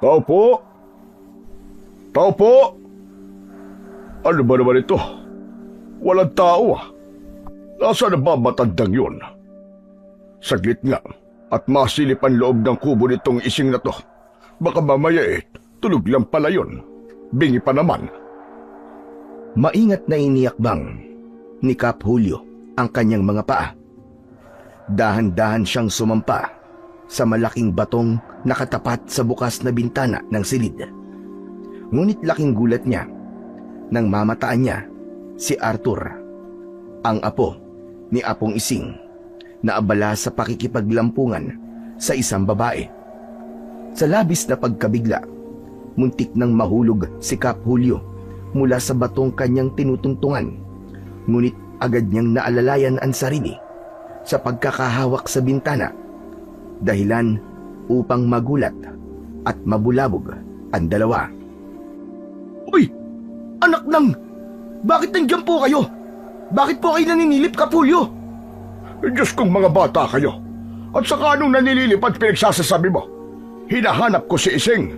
Tao po? Tao po? Ano ba naman ito? Walang tao ah. Nasaan na ba matandang yun? Saglit nga at masilip ang loob ng kubo nitong ising na to. Baka mamaya tulog lang pala yun. Bingi pa naman. Maingat na iniyakbang ni Kap Julio ang kanyang mga paa. Dahan-dahan siyang sumampa sa malaking batong nakatapat sa bukas na bintana ng silid. Ngunit laking gulat niya nang mamataan niya si Arthur, ang apo ni Apong Ising, na abala sa pakikipaglampungan sa isang babae. Sa labis na pagkabigla, muntik nang mahulog si Kap Julio mula sa batong kanyang tinutungtungan. Ngunit agad niyang naalalayan ang sarili sa pagkakahawak sa bintana, dahilan upang magulat at mabulabog ang dalawa. Uy! Anak ng! Bakit nandiyan po kayo? Bakit po kayo naninilip, Kapulyo? Diyos kong mga bata kayo. At saka anong nanililip at pinagsasasabi mo? Hinahanap ko si Ising.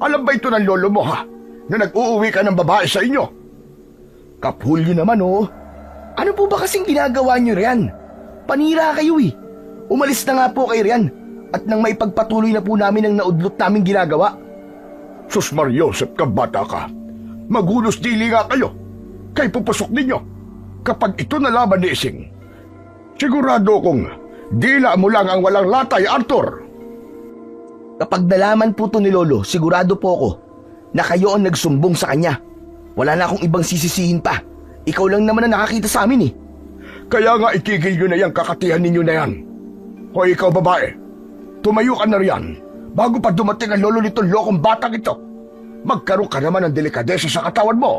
Alam ba ito ng lolo mo ha? Na nag-uuwi ka ng babae sa inyo? Kapulyo naman oh. Ano po ba kasing ginagawa niyo riyan? Panira kayo eh. Umalis na nga po kayo riyan. At nang maipagpatuloy na po namin ang naudlot naming ginagawa. Sus Mariosep ka bata ka. Magulos dili nga kayo. Kay pupusok ninyo. Kapag ito nalaman ni Ising, sigurado kong dila mo lang ang walang latay, Arthur. Kapag nalaman po to ni Lolo, sigurado po ako na kayo ang nagsumbong sa kanya. Wala na akong ibang sisisihin pa. Ikaw lang naman ang nakakita sa amin eh. Kaya nga itigil nyo na yung kakatihan ninyo na yan. O ikaw babae, tumayo ka na riyan bago pa dumating ang lolo nitong lokong batang ito. Magkaroon ka naman ng delikadesa sa katawan mo.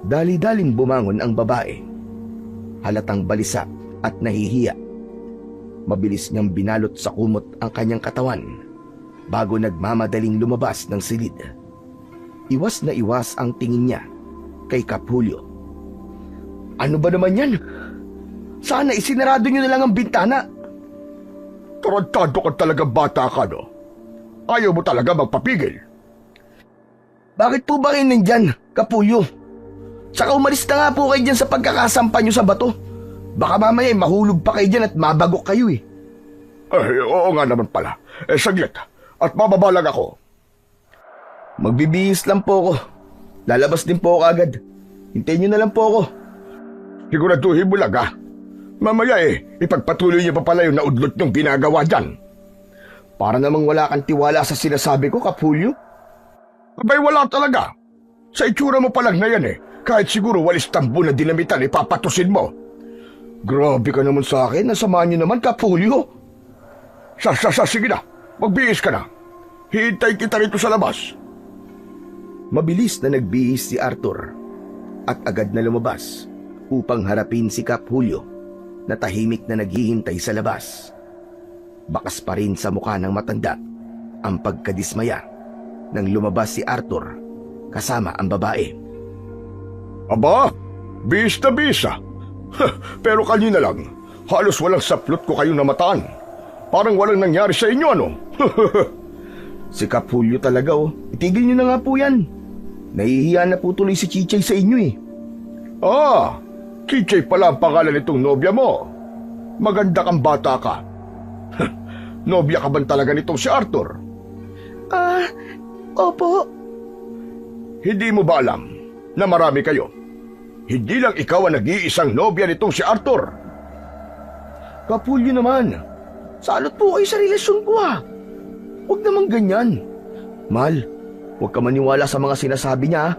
Dali-daling bumangon ang babae. Halatang balisa at nahihiya. Mabilis niyang binalot sa kumot ang kanyang katawan bago nagmamadaling lumabas ng silid. Iwas na iwas ang tingin niya kay Kap Julio. Ano ba naman yan? Sana isinarado niyo na lang ang bintana. Tarantado ka talaga bata ka, no? Ayaw mo talaga magpapigil. Bakit po ba kayo nandyan, Kapulyo? Saka umalis na nga po kayo dyan sa pagkakasampa nyo sa bato. Baka mamaya mahulog pa kayo dyan at mabagok kayo eh. Ay, oo nga naman pala. Saglit. At mababalag ako. Magbibihis lang po ako. Lalabas din po ako agad. Hintayin nyo na lang po ako. Siguraduhin mo lang ha. Mamaya ipagpatuloy niyo pa pala yung naudlot niyong ginagawa dyan. Para namang wala kang tiwala sa sinasabi ko, Kapulyo. Abay wala talaga. Sa itsura mo pa lang na yan kahit siguro walis tambo na dinamitan ipapatusin mo. Grabe ka naman sa akin. Nasamahan niyo naman, Kapulyo. Sige na. Magbihis ka na. Hintay kita rito sa labas. Mabilis na nagbihis si Arthur at agad na lumabas upang harapin si Kap Julio na tahimik na naghihintay sa labas. Bakas pa rin sa mukha ng matanda ang pagkadismaya nang lumabas si Arthur kasama ang babae. Aba, bis na bisa. Pero kanina lang, halos walang saplot ko kayong namataan. Parang walang nangyari sa inyo, ano? Si Kap Julio talaga Itigil niyo na nga po yan. Nahihiya na po tuloy si Chichay sa inyo eh. Ah, Chichay pala ang pangalan nitong nobya mo. Maganda kang bata ka. Nobya ka ba talaga nitong si Arthur? Opo. Hindi mo ba alam na marami kayo? Hindi lang ikaw ang nag-iisang nobya nitong si Arthur. Kapulyo naman. Salot po kayo sa relasyon ko Huwag naman ganyan. Mahal, huwag ka maniwala sa mga sinasabi niya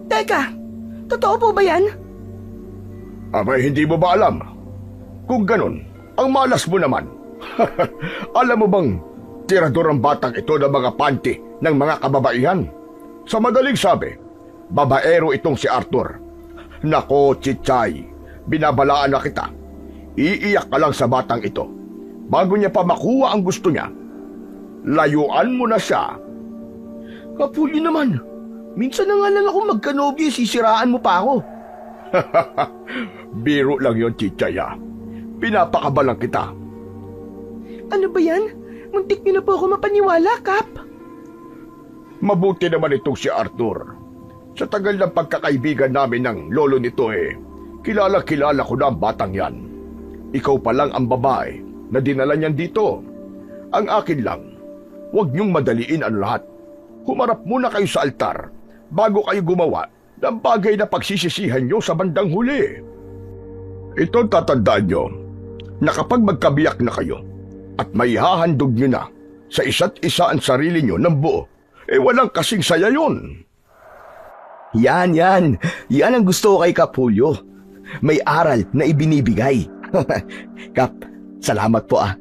Teka, totoo po ba yan? Abay, hindi mo ba alam? Kung ganon, ang malas mo naman. Alam mo bang tirador ang batang ito ng mga panty ng mga kababaihan? Sa madaling sabi, babaero itong si Arthur. Nako, Chichay, binabalaan na kita. Iiyak ka lang sa batang ito. Bago niya pa makuha ang gusto niya, layuan mo na siya. Kapulyo naman, minsan na nga lang ako magkanobyo, sisiraan mo pa ako. Biro lang yon, Chichay. Pinapakabalang kita. Ano ba yan? Muntik niyo na po ako mapaniwala, Kap. Mabuti naman itong si Arthur. Sa tagal ng pagkakaibigan namin ng lolo nito kilala-kilala ko na ang batang yan. Ikaw pa lang ang babae na dinala niyan dito. Ang akin lang, huwag niyong madaliin ang lahat. Humarap muna kayo sa altar bago kayo gumawa ng bagay na pagsisisihan niyo sa bandang huli. Ito tatandaan niyo na kapag magkabiyak na kayo at may hahandog niyo na sa isa't isa ang sarili niyo ng buo, walang kasing saya yun. Yan. Yan ang gusto ko kay Kap Julio. May aral na ibinibigay. Kap, salamat po ah.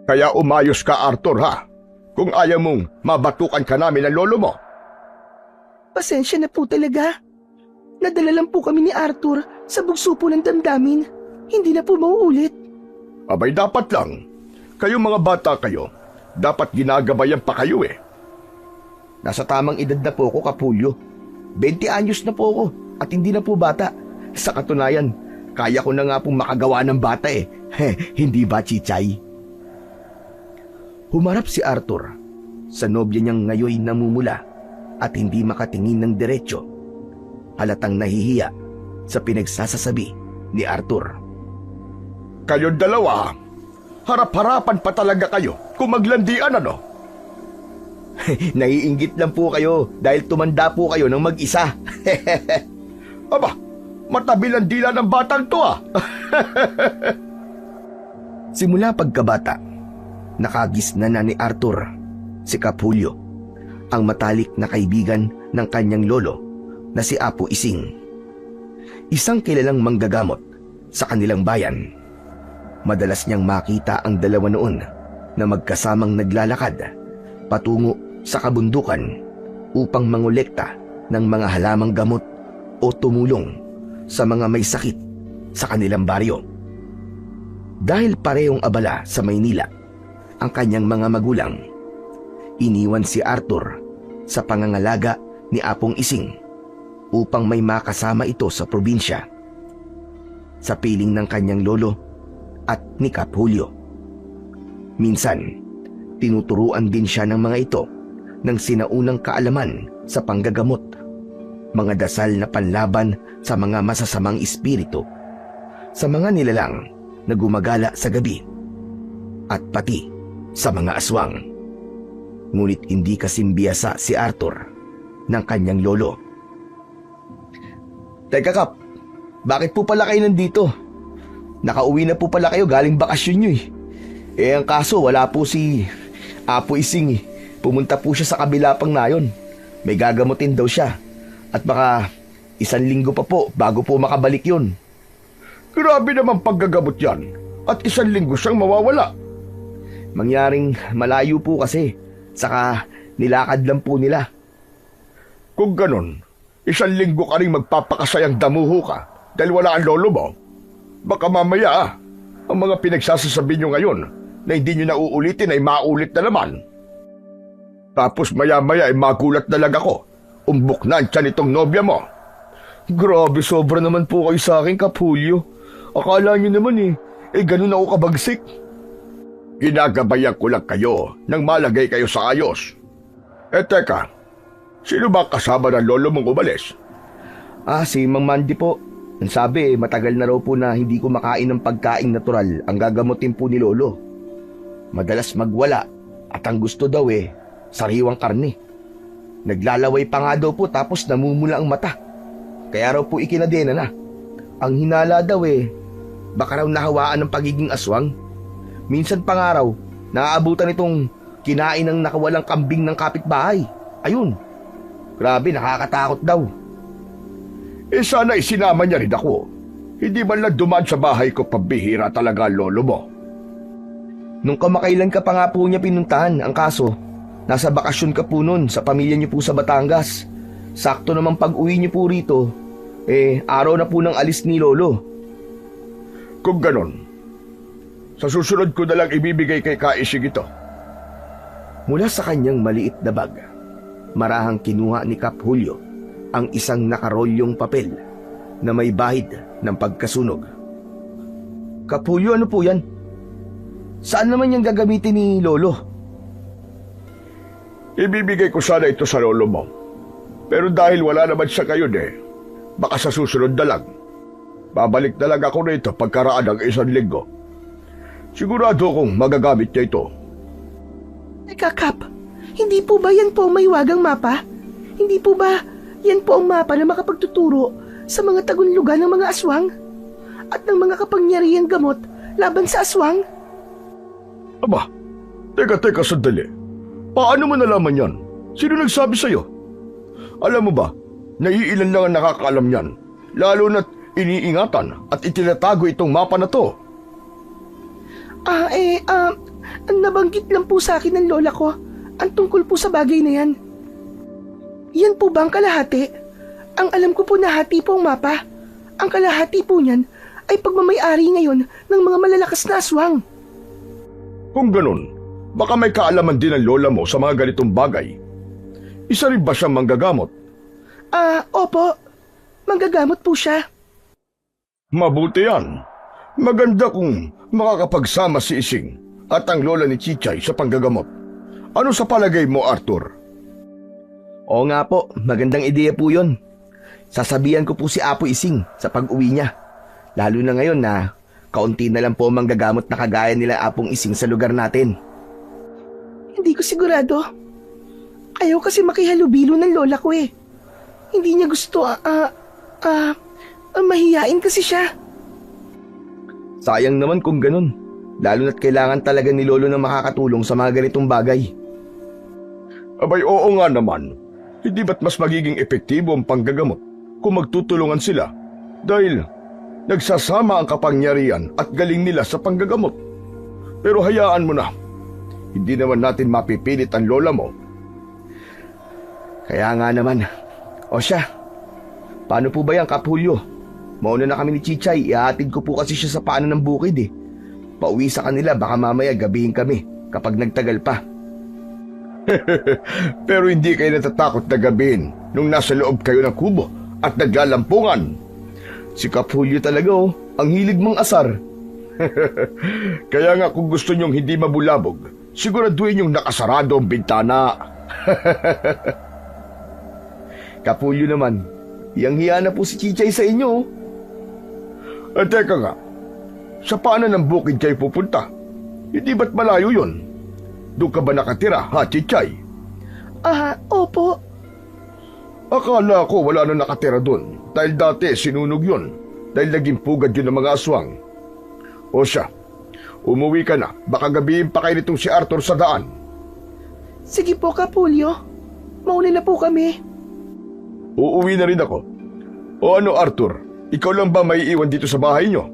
Kaya umayos ka, Arthur, ha? Kung ayaw mong mabatukan ka namin ng lolo mo. Pasensya na po talaga. Nadala lang po kami ni Arthur sa bugso po ng damdamin. Hindi na po mauulit. Abay, dapat lang. Kayo mga bata kayo, dapat ginagabayan pa kayo eh. Nasa tamang edad na po ako, Kap Julio. 20 anyos na po ako at hindi na po bata. Sa katunayan, kaya ko na nga pong makagawa ng bata eh. Hindi ba, Chichay? Humarap si Arthur sa nobya niyang ngayoy namumula at hindi makatingin ng diretsyo. Halatang nahihiya sa pinagsasasabi ni Arthur. Kayong dalawa, harap-harapan pa talaga kayo kung maglandian ano? Naiinggit lang po kayo dahil tumanda po kayo ng mag-isa. Aba, matabil ang dila ng batang to ah. Simula pagkabata, nakagisna na ni Arthur, si Kap Julio, ang matalik na kaibigan ng kanyang lolo na si Apo Ising. Isang kilalang manggagamot sa kanilang bayan. Madalas niyang makita ang dalawa noon na magkasamang naglalakad patungo sa kabundukan upang mangolekta ng mga halamang gamot o tumulong sa mga may sakit sa kanilang baryo. Dahil parehong abala sa Maynila ang kanyang mga magulang, iniwan si Arthur sa pangangalaga ni Apong Ising upang may makasama ito sa probinsya. Sa piling ng kanyang lolo at ni Kap Julio. Minsan, tinuturuan din siya ng mga ito ng sinaunang kaalaman sa panggagamot, mga dasal na panlaban sa mga masasamang espiritu, sa mga nilalang na gumagala sa gabi, at pati sa mga aswang. Ngunit hindi kasimbiyasa si Arthur ng kanyang lolo. Teka Kap, bakit po pala kayo nandito? Nakauwi na po pala kayo galing bakasyon nyo eh. Ang kaso wala po si Apo Ising eh. Pumunta po siya sa kabila pang nayon. May gagamutin daw siya. At baka 1 linggo pa po bago po makabalik yun. Grabe naman paggagamot yan. At 1 linggo siyang mawawala. Mangyaring malayo po kasi. Saka nilakad lang po nila. Kung ganon, 1 linggo ka rin magpapakasayang damuho ka dahil wala ang lolo mo. Baka mamaya ang mga pinagsasasabi nyo ngayon na hindi nyo na uulitin ay maulit na naman. Tapos maya-maya ay magulat na lang ako. Umbok na ang tiyan itong nobya mo. Grabe, sobra naman po kayo sa akin, Kap Julio. Akala nyo naman ganun ako kabagsik. Ginagabayan ko lang kayo nang malagay kayo sa ayos. Teka, sino ba kasama ng lolo mong umalis? Si Mang Mandy po. Ang sabi, matagal na raw po na hindi kumakain ng pagkain natural ang gagamutin po ni lolo. Madalas magwala at ang gusto daw sariwang karne. Naglalaway pa nga daw po tapos namumula ang mata. Kaya raw po ikinadena na. Ang hinala daw baka raw nahawaan ng pagiging aswang. Minsan pa nga raw, naaabutan itong kinain ng nakawalang kambing ng kapitbahay. Ayun, grabe nakakatakot daw. Sana isinama niya rin ako. Hindi man lang dumaan sa bahay ko, pabihira talaga lolo mo. Nung kamakailan ka pa nga po niya pinuntahan, ang kaso, nasa bakasyon ka po nun sa pamilya niyo po sa Batangas. Sakto naman pag-uwi niyo po rito, araw na po ng alis ni lolo. Kung ganon, sa susunod ko na lang ibibigay kay Kaisig ito. Mula sa kanyang maliit na bag, marahang kinuha ni Kap Julio ang isang nakarolyong papel na may bahid ng pagkasunog. Kap Julio, ano po yan? Saan naman yung gagamitin ni Lolo? Ibibigay ko sana ito sa lolo mo. Pero dahil wala naman siya ngayon baka sa susunod na lang. Babalik na lang ako rito pagkaraan ng 1 linggo. Sigurado kong magagamit niya ito. Teka, Kap. Hindi po ba yan po ang maiwagang mapa? Hindi po ba yan po ang mapa na makapagtuturo sa mga tagunlugan ng mga aswang? At ng mga kapangyarihang gamot laban sa aswang? Aba, teka sandali. Paano mo nalaman yan? Sino nagsabi sa'yo? Alam mo ba, naiilan lang ang nakakaalam yan. Lalo na't iniingatan at itinatago itong mapa na to. Nabanggit lang po sa akin ng lola ko ang tungkol po sa bagay na yan. Yan po ba ang kalahati? Ang alam ko po na hati po ang mapa. Ang kalahati po niyan ay pagmamayari ngayon ng mga malalakas na aswang. Kung ganun, baka may kaalaman din ang lola mo sa mga ganitong bagay. Isa rin ba siyang manggagamot? Opo. Manggagamot po siya. Mabuti yan. Maganda kung makakapagsama si Ising at ang lola ni Chichay sa panggagamot. Ano sa palagay mo, Arthur? Oo nga po, magandang ideya po yun. Sasabihan ko po si Apo Ising sa pag-uwi niya. Lalo na ngayon na kaunti na lang po ang manggagamot na kagaya nila Apong Ising sa lugar natin. Hindi ko sigurado. Ayaw kasi makihalubilo ng lola ko eh. Hindi niya gusto, mahiyain kasi siya. Sayang naman kung ganun. Lalo na't kailangan talaga ni Lolo na makakatulong sa mga ganitong bagay. Abay, oo nga naman. Hindi ba't mas magiging epektibo ang panggagamot kung magtutulungan sila? Dahil nagsasama ang kapangyarihan at galing nila sa panggagamot. Pero hayaan mo na. Hindi naman natin mapipilit ang lola mo. Kaya nga naman. O siya, paano po ba yan, Kapulyo? Mauna na kami ni Chichay, ihahatid ko po kasi siya sa paanan ng bukid eh. Pauwi sa kanila, baka mamaya gabihin kami kapag nagtagal pa. Pero hindi kayo natatakot na gabihin nung nasa loob kayo ng kubo at naglalampungan. Si Kapulyo talaga ang hilig mong asar. Kaya nga kung gusto nyong hindi mabulabog, siguraduhin yung nakasarado ang bintana. Kapulyo naman, hiyang-hiya na po si Chichay sa inyo. Teka nga, sa paanan ng bukid kayo pupunta? Hindi ba't malayo yun? Doon ka ba nakatira, ha, Chichay? Opo. Akala ko wala na nakatira doon dahil dati sinunog yun dahil naging pugad yun ng mga aswang. O siya, umuwi ka na, baka gabihin pa kayo nitong si Arthur sa daan. Sige po, Kapulyo. Mauna na po kami. Uuwi na rin ako. O ano, Arthur, ikaw lang ba may iwan dito sa bahay nyo?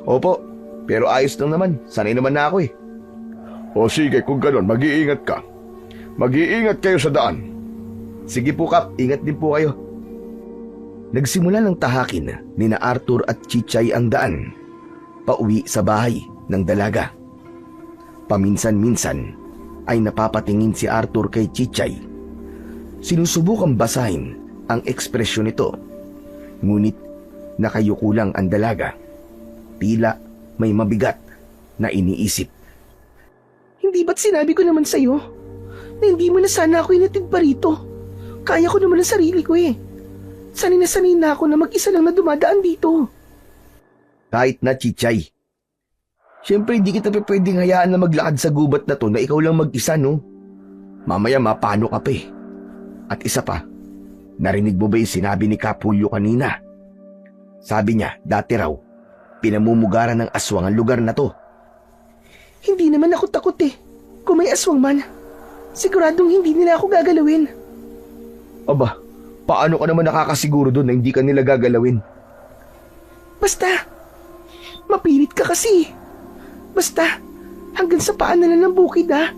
Opo, pero ayos lang naman. Sanay naman na ako eh. O sige, kung ganon, mag-iingat ka. Mag-iingat kayo sa daan. Sige po, Kap. Ingat din po kayo. Nagsimula ng tahakin ni na Arthur at Chichay ang daan pauwi sa bahay ng dalaga. Paminsan-minsan ay napapatingin si Arthur kay Chichay. Sinusubukang basahin ang ekspresyon nito. Ngunit nakayuko lang ang dalaga. Tila may mabigat na iniisip. Hindi ba't sinabi ko naman sa'yo na hindi mo na sana ako inatid pa rito? Kaya ko naman ang sarili ko eh. Sanay na ako na mag-isa lang na dumadaan dito. Kahit na, Chichay. Siyempre hindi kita pwedeng hayaan na maglakad sa gubat na to na ikaw lang mag-isa, no? Mamaya mapano ka pa eh. At isa pa, narinig mo ba yung sinabi ni Kapulyo kanina? Sabi niya, dati raw, pinamumugaran ng aswang ang lugar na to. Hindi naman ako takot eh. Kung may aswang man, siguradong hindi nila ako gagalawin. Aba, paano ka naman nakakasiguro doon na hindi ka nila gagalawin? Basta, mapilit ka kasi. Basta, hanggang sa paanan na ng bukid ah.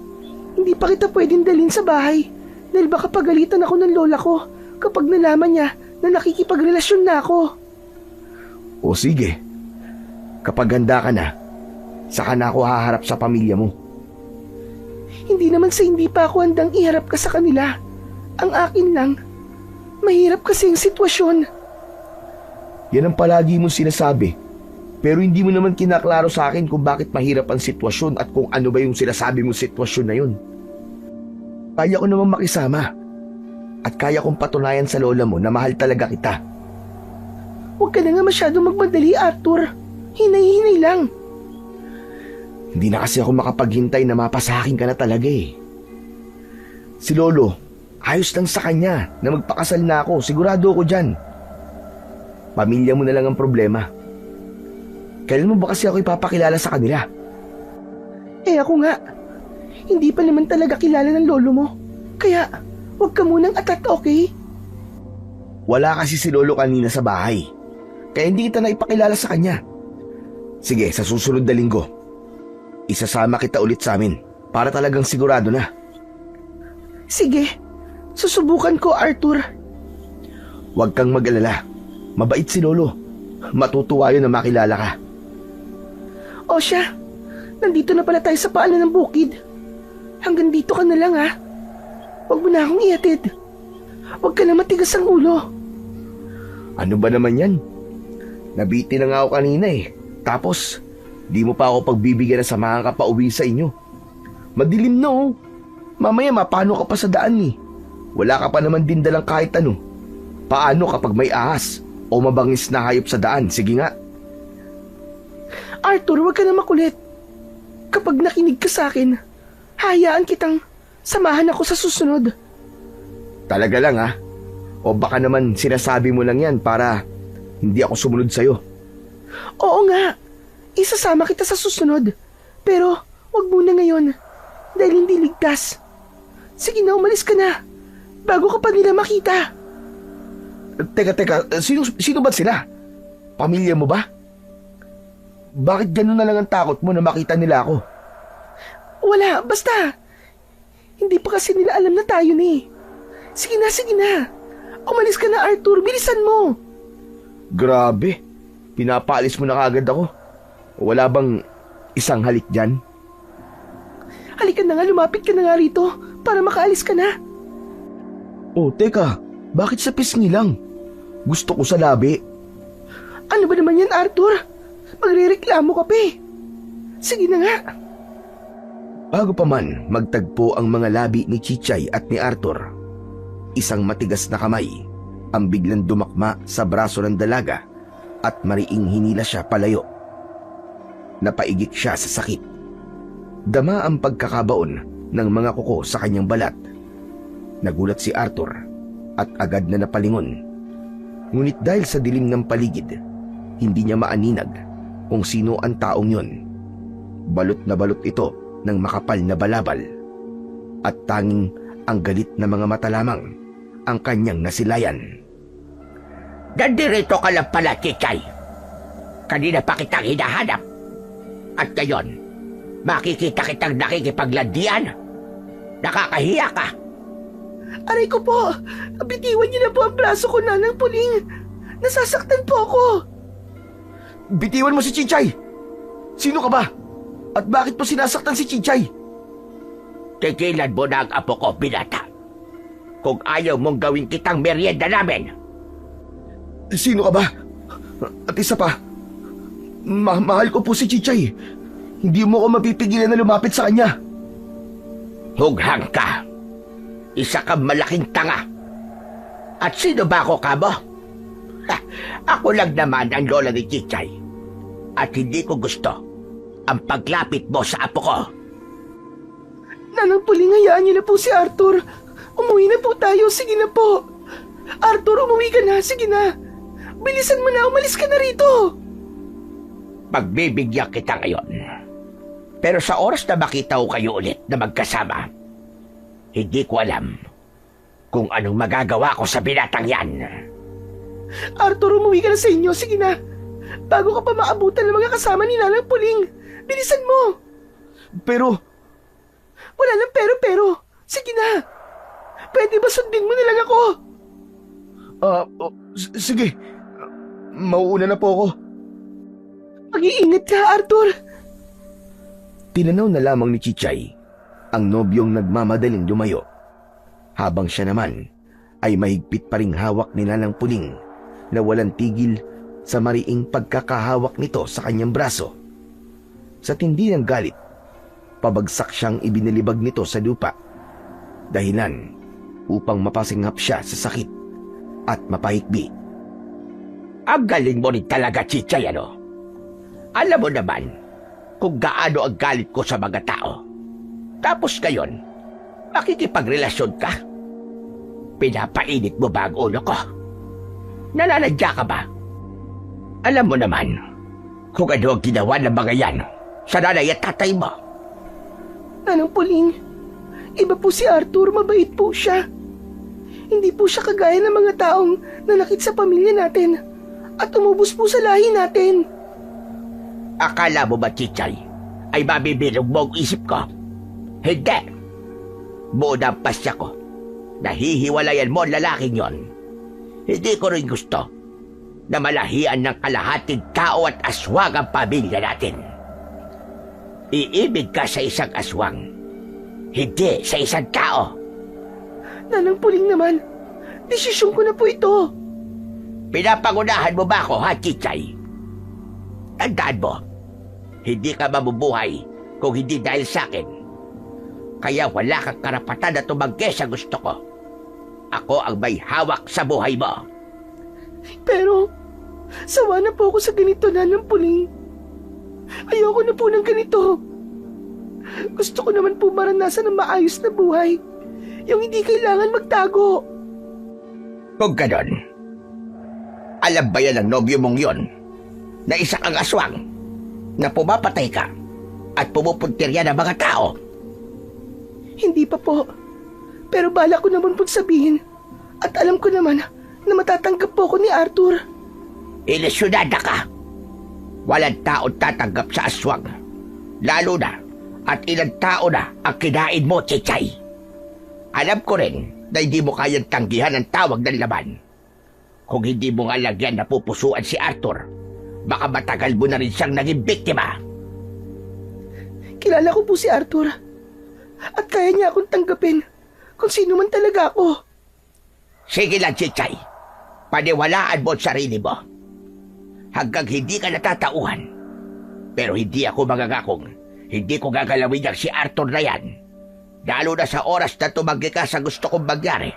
Hindi pa kita pwedeng dalhin sa bahay dahil baka pagalitan ako ng lola ko kapag nalaman niya na nakikipagrelasyon na ako. O sige, kapag handa ka na, saka na ako haharap sa pamilya mo. Hindi naman sa hindi pa ako handang iharap ka sa kanila. Ang akin lang, mahirap kasi ang sitwasyon. Yan ang palagi mong sinasabi. Pero hindi mo naman kinaklaro sa akin kung bakit mahirap ang sitwasyon at kung ano ba yung sinasabi mong sitwasyon na yun. Kaya ko naman makisama. At kaya kong patunayan sa lola mo na mahal talaga kita. Huwag ka na nga masyadong magmadali, Arthur. Hinay-hinay lang. Hindi na kasi ako makapaghintay na mapasakin ka na talaga eh. Si Lolo, ayos lang sa kanya na magpakasal na ako. Sigurado ako dyan. Pamilya mo na lang ang problema. Kailan mo ba kasi ako ipapakilala sa kanila? Eh ako nga, hindi pa naman talaga kilala ng lolo mo. Kaya, huwag ka munang atat, okay? Wala kasi si Lolo kanina sa bahay. Kaya hindi kita na ipakilala sa kanya. Sige, sa susunod na linggo, isasama kita ulit sa amin para talagang sigurado na. Sige, susubukan ko, Arthur. Huwag kang mag-alala. Mabait si Lolo. Matutuwa yun na makilala ka. O siya, nandito na pala tayo sa paanan ng bukid. Hanggang dito ka na lang, ha? Huwag mo na akong iatid. Huwag ka na matigas ang ulo. Ano ba naman yan? Nabiti na nga ako kanina eh. Tapos, di mo pa ako pagbibigyan na samahan ka pa uwi sa inyo. Madilim na oh. Mamaya mapano ka pa sa daan eh. Wala ka pa naman din dalang kahit ano. Paano kapag may ahas o mabangis na hayop sa daan? Sige nga. Arthur, huwag ka na makulit. Kapag nakinig ka sa akin, hayaan kitang samahan ako sa susunod. Talaga lang ha? O baka naman sinasabi mo lang yan para hindi ako sumunod sa'yo? Oo nga, isasama kita sa susunod. Pero huwag muna ngayon dahil hindi ligtas. Sige na, umalis ka na bago ka pa nila makita. Teka, sino ba sila? Pamilya mo ba? Bakit gano'n na lang ang takot mo na makita nila ako? Wala, basta. Hindi pa kasi nila alam na tayo ni. Sige na. Umalis ka na, Arthur. Bilisan mo. Grabe. Pinapaalis mo na kagad ako. Wala bang isang halik dyan? Halika na nga, lumapit ka na nga rito para makaalis ka na. Oh, teka. Bakit sa pisngi lang? Gusto ko sa labi. Ano ba naman yan, Arthur? Magrereklamo ka pa eh. Sige na nga. Bago pa man magtagpo ang mga labi ni Chichay at ni Arthur, isang matigas na kamay ang biglang dumakma sa braso ng dalaga at mariing hinila siya palayo. Napaigik siya sa sakit. Dama ang pagkakabaon ng mga kuko sa kanyang balat. Nagulat si Arthur at agad na napalingon. Ngunit dahil sa dilim ng paligid, hindi niya maaninag kung sino ang taong yon. Balot na balot ito ng makapal na balabal at tanging ang galit na mga mata lamang ang kanyang nasilayan. Nandirito ka lang pala, Chichay. Kanina pa kitang hinahanap. At ngayon, makikita kitang nakikipaglandian. Nakakahiya ka. Aray ko po, bitiwan niyo na po ang braso ko, Nanang Puling. Nasasaktan po ako. Bitiwan mo si Chichay! Sino ka ba? At bakit mo sinasaktan si Chichay? Tigilan mo na ang apo ko, binata. Kung ayaw mong gawin kitang merienda namin. Sino ka ba? At isa pa, mahal ko po si Chichay. Hindi mo ko mapipigilan na lumapit sa kanya. Hughang ka. Isa kang malaking tanga. At sino ba ako, kamo? Ako lang naman ang lola ni Chichay. At hindi ko gusto ang paglapit mo sa apo ko. Nanang Puling, hayaan niyo na po si Arthur. Umuwi na po tayo, sige na po. Arthur, umuwi ka na, sige na. Bilisan mo na, umalis ka na rito. Pagbibigyan kita ngayon. Pero sa oras na makita ko kayo ulit na magkasama, hindi ko alam kung anong magagawa ko sa binatang yan. Arthur, umuwi ka na sa inyo, sige na. Bago ka pa maabutan ng mga kasama ni Nanang Puling. Bilisan mo. Pero, wala nang pero. Sige na. Pwede ba sundin mo na lang ako? sige. Mauuna na po ako. Mag-iingat ka, Arthur. Tinanaw na lamang ni Chichay ang nobyong nagmamadaling lumayo, habang siya naman ay mahigpit pa ring hawak ni Nanang Puling na walang tigil sa mariing pagkakahawak nito sa kanyang braso. Sa tindi ng galit, pabagsak siyang ibinilibag nito sa lupa. Dahilan upang mapasinghap siya sa sakit at mapahikbi. Ang galing mo rin talaga, Chichay, ano? Alam mo naman kung gaano ang galit ko sa mga tao. Tapos ngayon, makikipagrelasyon ka? Pinapainit mo ba ang ulo ko? Nalalagya ka ba? Alam mo naman kung ano ang ginawa ng mga yan sa nanay at tatay mo. Nanang Puling, iba po si Arthur, mabait po siya. Hindi po siya kagaya ng mga taong nanakit sa pamilya natin at umubos po sa lahi natin. Akala mo ba, Chichay, ay mabibilog mo ang isip ko? Hindi. Buo na ang pasya ko. Nahihiwalayan mo ang lalaking yon. Hindi ko rin gusto na malahian ng kalahating tao at aswang ang pamilya natin. Iibig ka sa isang aswang, hindi sa isang tao. Nanang Puling naman, desisyon ko na po ito. Pinapangunahan mo ba ako, ha, Chichay? Tandaan mo, hindi ka mabubuhay kung hindi dahil sa akin. Kaya wala kang karapatan na tumanggi sa gusto ko. Ako ang may hawak sa buhay mo. Pero, sawa na po ako sa ganito, Nanang Puling. Ayoko na po ng ganito. Gusto ko naman po maranasan ng maayos na buhay. Yung hindi kailangan magtago. Kung ganon, alam ba yan ang nobyo mong yon? Na isa kang aswang, na pumapatay ka, at pumupuntirya ng mga tao? Hindi pa po. Pero bala ko naman po sabihin. At alam ko naman na matatanggap po ako ni Arthur. Ilesyonada ka. Walang taong tatanggap sa aswang. Lalo na at ilang tao na ang kinain mo, Chichay. Alam ko rin na hindi mo kayang tanggihan ang tawag ng laban. Kung hindi mo nga lagyan napupusuan si Arthur, baka matagal mo na rin siyang naging biktima. Kilala ko po si Arthur. At kaya niya akong tanggapin kung sino man talaga ako. Sige lang, Chichay. Paniwalaan mo ang sarili mo. Hanggang hindi ka natatauhan. Pero hindi ako magagakong hindi ko gagalawin ang si Arthur na yan. Lalo na sa oras na tumanggi ka sa gusto kong mangyari.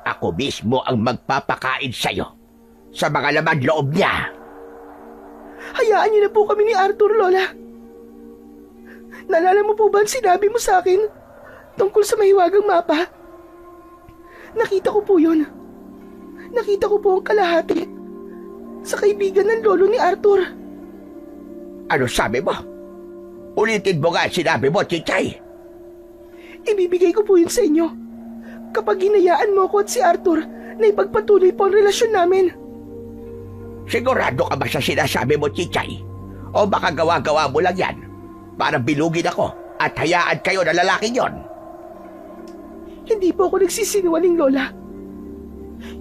Ako mismo ang magpapakain sa'yo sa mga laman loob niya. Hayaan niyo na po kami ni Arthur, Lola. Naalala mo po ba ang sinabi mo sa akin tungkol sa mahiwagang mapa? Nakita ko po yun. Nakita ko po ang kalahati sa kaibigan ng lolo ni Arthur. Ano sabi mo? Ulitin mo nga ang sinabi mo, Chichay. Ibibigay ko po yun sa inyo kapag hinayaan mo ako at si Arthur na ipagpatuloy po ang relasyon namin. Sigurado ka ba sa sinasabi mo, Chichay? O baka gawa-gawa mo lang yan para bilugin ako at hayaan kayo na lalaking yon? Hindi po ako nagsisinungaling, Lola.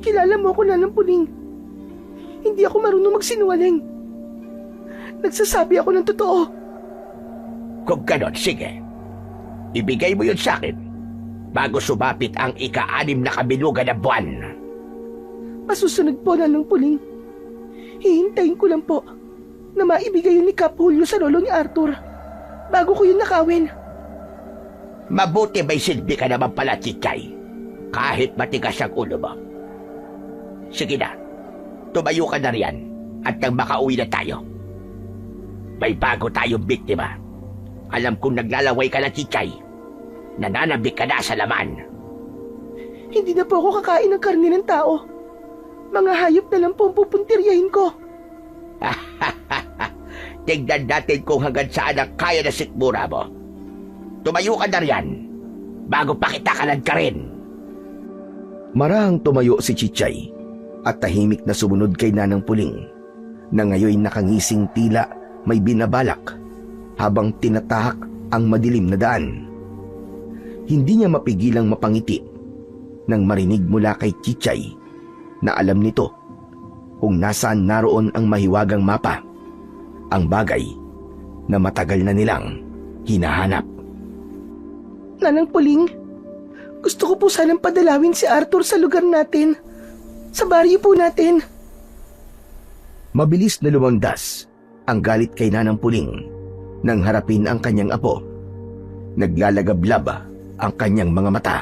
Kilala mo ako, Nanang Puling. Hindi ako marunong magsinungaling. Nagsasabi ako ng totoo. Kung ganon, sige. Ibigay mo yun sa akin bago sumapit ang ika-6 na kabilugan na buwan. Masusunod po, Nanang Puling. Hihintayin ko lang po na maibigay yun ni Kap Julio sa lolo ni Arthur bago ko yun nakawin. Mabuti may silbi ka naman pala, Chichay, kahit matigas ang ulo mo. Sige na, tumayo ka na riyan at nang makauwi na tayo. May bago tayong biktima. Alam kong naglalaway ka na, Chichay. Nananabik ka na sa laman. Hindi na po ako kakain ng karne ng tao. Mga hayop na lang po ang pupuntiryahin ko. Tignan natin kung hanggang saan ang kaya na sikmura mo. Tumayo ka na riyan bago pa kita kanan ka rin. Marahang tumayo si Chichay at tahimik na sumunod kay Nanang Puling na ngayon nakangising tila may binabalak habang tinatahak ang madilim na daan. Hindi niya mapigilang mapangiti nang marinig mula kay Chichay na alam nito kung nasaan naroon ang mahiwagang mapa, ang bagay na matagal na nilang hinahanap. Nanang Puling, gusto ko po sanang padalawin si Arthur sa lugar natin. Sa baryo po natin. Mabilis na lumandas ang galit kay Nanang Puling nang harapin ang kanyang apo. Naglalagablab ang kanyang mga mata.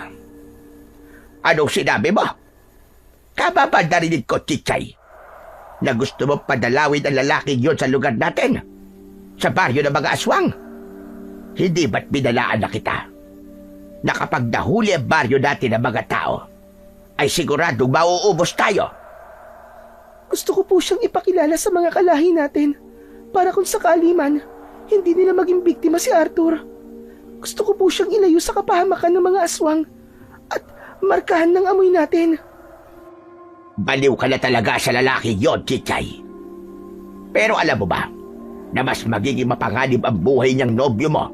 Anong sinabi mo? Kababa narinig ko, Chichay, na gusto mo padalawin ang lalaking yon sa lugar natin? Sa baryo ng mga aswang? Hindi ba't binalaan na kita? Na kapag nahuli ang baryo natin ng mga tao, ay siguradong mauubos tayo. Gusto ko po siyang ipakilala sa mga kalahi natin para kung sakali man, hindi nila maging biktima si Arthur. Gusto ko po siyang ilayo sa kapahamakan ng mga aswang at markahan ng amoy natin. Baliw ka na talaga sa lalaki yon, Chichay. Pero alam mo ba, na mas magiging mapanganib ang buhay niyang nobyo mo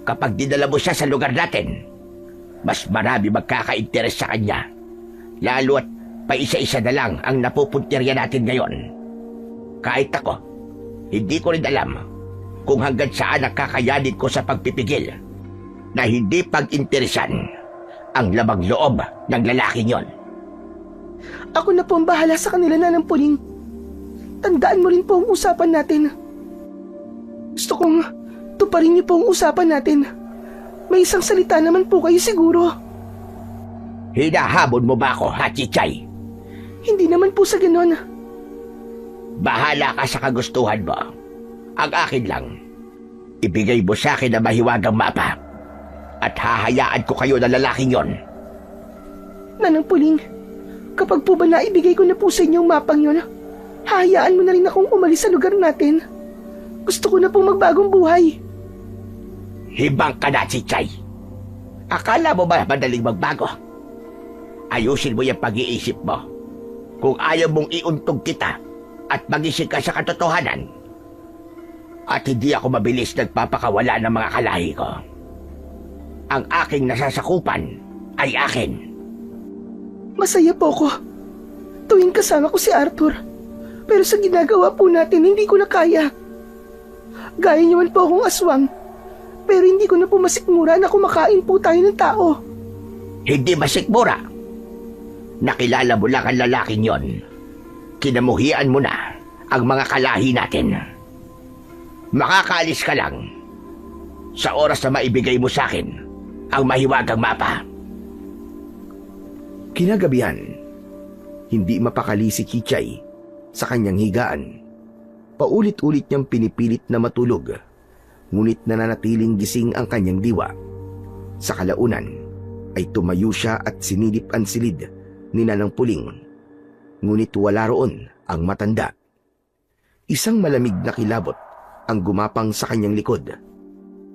kapag dinala mo siya sa lugar natin. Mas marami magkaka-interes sa kanya, lalo at paisa-isa na lang ang napupuntirya natin ngayon. Kahit ako, hindi ko rin alam kung hanggang saan ang kakayanin ko sa pagpipigil na hindi pag-interesan ang labang loob ng lalaking yon. Ako na po ang bahala sa kanila, Nanang Puling. Tandaan mo rin po ang usapan natin. Gusto kong tuparin niyo po ang usapan natin. May isang salita naman po kayo siguro. Hinahabol mo ba ako, ha, Chichay? Hindi naman po sa ganon. Bahala ka sa kagustuhan mo. Ang akin lang, ibigay mo sa akin ang mahiwagang mapa at hahayaan ko kayo na lalaking yon. Nanang Puling, kapag po ba naibigay ko na po sa inyo ang mapang yun, hahayaan mo na rin akong umalis sa lugar natin. Gusto ko na pong magbagong buhay. Hibang ka na, Chichay. Akala mo ba madaling magbago? Ayusin mo yung pag-iisip mo. Kung ayaw mong iuntog kita at magising ka sa katotohanan. At hindi ako mabilis nagpapakawala ng mga kalahi ko. Ang aking nasasakupan ay akin. Masaya po ko tuwing kasama ko si Arthur. Pero sa ginagawa po natin, hindi ko na kaya. Gaya niyo man po akong aswang. Pero hindi ko na po masikmura na kumakain po tayo ng tao. Hindi masikmura. Nakilala mo lang ang lalaking yon. Kinamuhian mo na ang mga kalahi natin. Makakaalis ka lang sa oras na maibigay mo sa akin ang mahiwagang mapa. Kinagabihan, hindi mapakali si Chichay sa kanyang higaan. Paulit-ulit niyang pinipilit na matulog, ngunit nananatiling gising ang kanyang diwa. Sa kalaunan ay tumayo siya at sinilip ang silid ni Nanang Puling, ngunit wala roon ang matanda. Isang malamig na kilabot ang gumapang sa kanyang likod,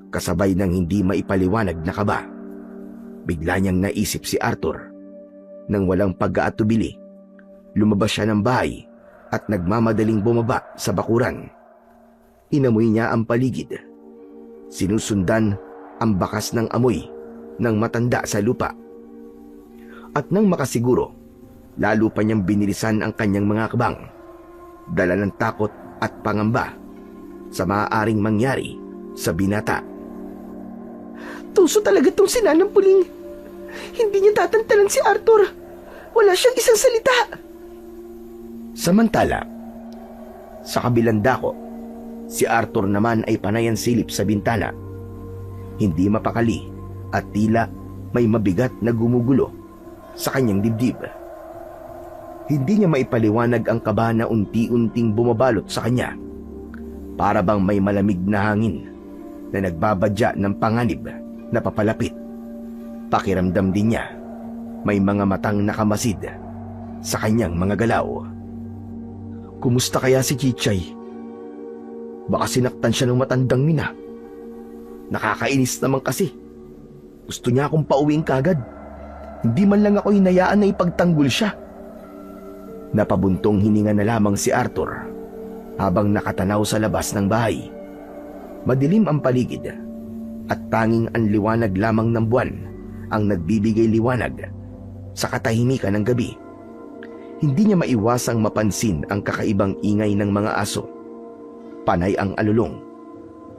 kasabay ng hindi maipaliwanag na kaba. Bigla niyang naisip si Arthur. Nang walang pag-aatubili, lumabas siya ng bahay at nagmamadaling bumaba sa bakuran. Inamoy niya ang paligid. Sinusundan ang bakas ng amoy ng matanda sa lupa. At nang makasiguro, lalo pa niyang binilisan ang kanyang mga kabang, dala ng takot at pangamba sa maaaring mangyari sa binata. Tuso talaga tong si Nanang Puling. Hindi niya tatantanan si Arthur. Wala siyang isang salita. Samantala, sa kabilang dako, si Arthur naman ay panayan silip sa bintana. Hindi mapakali at tila may mabigat na gumugulo sa kanyang dibdib. Hindi niya maipaliwanag ang kaba na unti-unting bumabalot sa kanya. Para bang may malamig na hangin na nagbabadya ng panganib na papalapit. Pakiramdam din niya may mga matang nakamasid sa kanyang mga galaw. Kumusta kaya si Chichay? Baka sinaktan siya ng matandang mina. Nakakainis naman kasi. Gusto niya akong pauwiin kagad. Hindi man lang ako hinayaan na ipagtanggol siya. Napabuntong hininga na lamang si Arthur habang nakatanaw sa labas ng bahay. Madilim ang paligid at tanging ang liwanag lamang ng buwan ang nagbibigay liwanag sa katahimikan ng gabi. Hindi niya maiwasang mapansin ang kakaibang ingay ng mga aso. Panay ang alulong.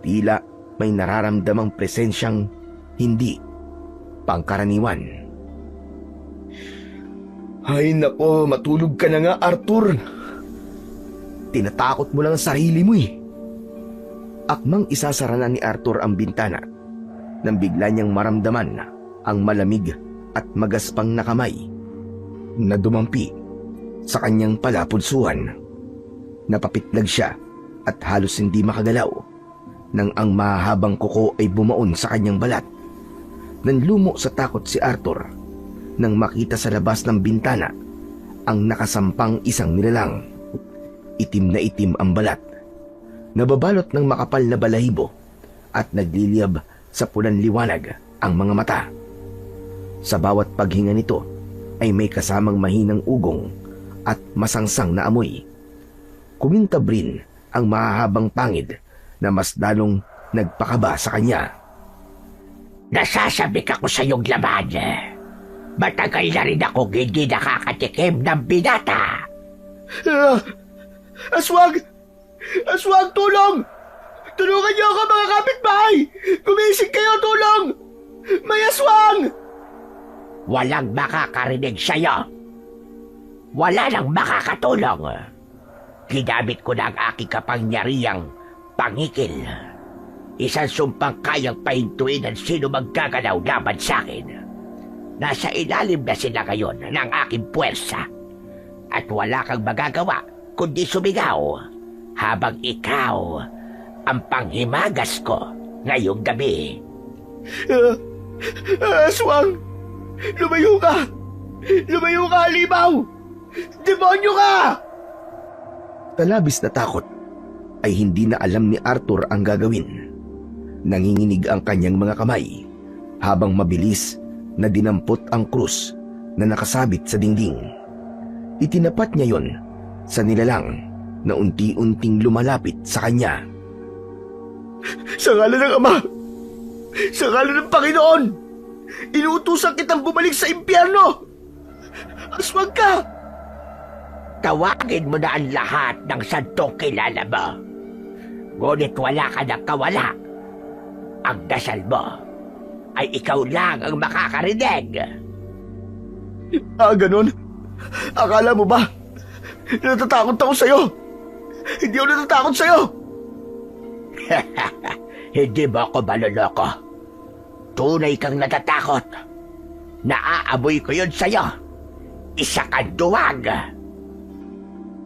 Tila may nararamdamang presensyang hindi pangkaraniwan. Ay nako, matulog ka na nga, Arthur. Tinatakot mo lang ang sarili mo eh. Akmang isasara na ni Arthur ang bintana nang bigla niyang maramdaman ang malamig at magaspang na kamay na dumampi sa kanyang palapudsuhan. Napapitlag siya at halos hindi makagalaw nang ang mahabang kuko ay bumaon sa kanyang balat. Nanlumo sa takot si Arthur nang makita sa labas ng bintana ang nakasampang isang nilalang. Itim na itim ang balat, nababalot ng makapal na balahibo at nagliliyab sa pulang liwanag ang mga mata. Sa bawat paghinga nito ay may kasamang mahinang ugong at masangsang na amoy. Kumintab rin ang mahahabang pangid na mas lalong nagpakaba sa kanya. Nasasabi ko sa iyong laman. Matagal na rin ako hindi nakakatikim ng binata. Aswang! Aswang, tulong! Tulungan niyo ako, mga kapitbahay! Gumising kayo, tulong! May aswang! Walang makakarinig sa'yo. Wala nang makakatulong. Ginamit ko na ang aking kapangyarihang pangikil. Isang sumpang kayang pahintuin ang sino magkagalaw laban sa akin. Nasa ilalim na sila ngayon ng aking puwersa. At wala kang magagawa kundi sumigaw habang ikaw ang panghimagas ko ngayong gabi. Aswang! Lumayo ka! Lumayo ka, halimaw! Demonyo ka! Talabis na takot ay hindi na alam ni Arthur ang gagawin. Nanginginig ang kanyang mga kamay habang mabilis na dinampot ang krus na nakasabit sa dingding. Itinapat niya yon sa nilalang na unti-unting lumalapit sa kanya. Sa ngalan ng Ama! Sa ngalan ng Panginoon! Inuutusan kitang bumalik sa impyerno! Aswang ka! Tawagin mo na ang lahat ng santong kilala mo. Ngunit wala ka ng kawala. Ang dasal mo ay ikaw lang ang makakarinig. Ganun? Akala mo ba? Natatakot ako sa'yo! Hindi ako natatakot sa'yo! Hindi mo ako maluloko. Tunay kang natatakot. Naaamoy ko yun sa'yo. Isa kang duwag.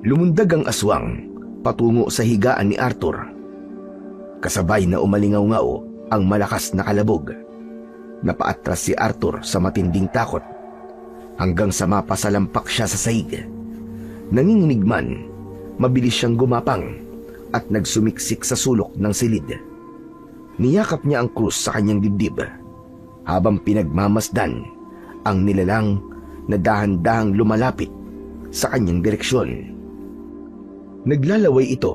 Lumundag ang aswang patungo sa higaan ni Arthur. Kasabay na umalingaw-ngaw ang malakas na kalabog. Napaatras si Arthur sa matinding takot hanggang sa mapasalampak siya sa sahig. Nanginginig man, mabilis siyang gumapang at nagsumiksik sa sulok ng silid. Niyakap niya ang krus sa kanyang dibdib habang pinagmamasdan ang nilalang na dahan-dahang lumalapit sa kanyang direksyon. Naglalaway ito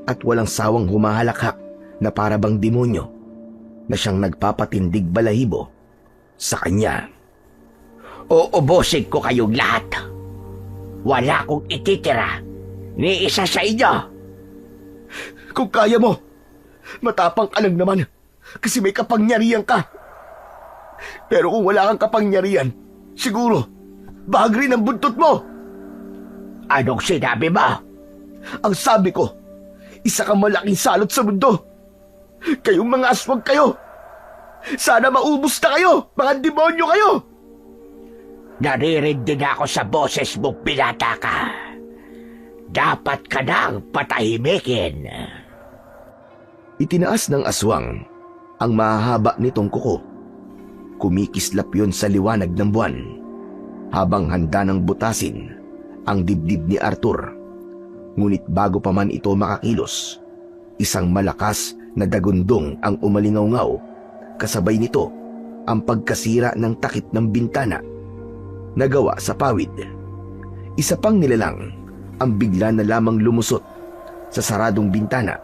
at walang sawang humahalakhak na parabang demonyo na siyang nagpapatindig balahibo sa kanya. Uubusin ko kayong lahat. Wala akong ititira ni isa sa inyo. Kung kaya mo, matapang ka lang naman kasi may kapangyarihan ka. Pero kung wala kang kapangyarihan, siguro, bahag rin ang buntot mo. Anong sinabi mo? Ang sabi ko, isa kang malaking salot sa mundo. Kayong mga aswang kayo. Sana maubos na kayo, mga demonyo kayo. Naririndi na ako sa boses mong pinata ka. Dapat ka nang patahimikin. Itinaas ng aswang ang mahahaba nitong kuko. Kumikislap yon sa liwanag ng buwan habang handa ng butasin ang dibdib ni Arthur. Ngunit bago pa man ito makakilos, isang malakas na dagundong ang umalingaw-ngaw. Kasabay nito ang pagkasira ng takip ng bintana na gawa sa pawid. Isa pang nilalang ang bigla na lamang lumusot sa saradong bintana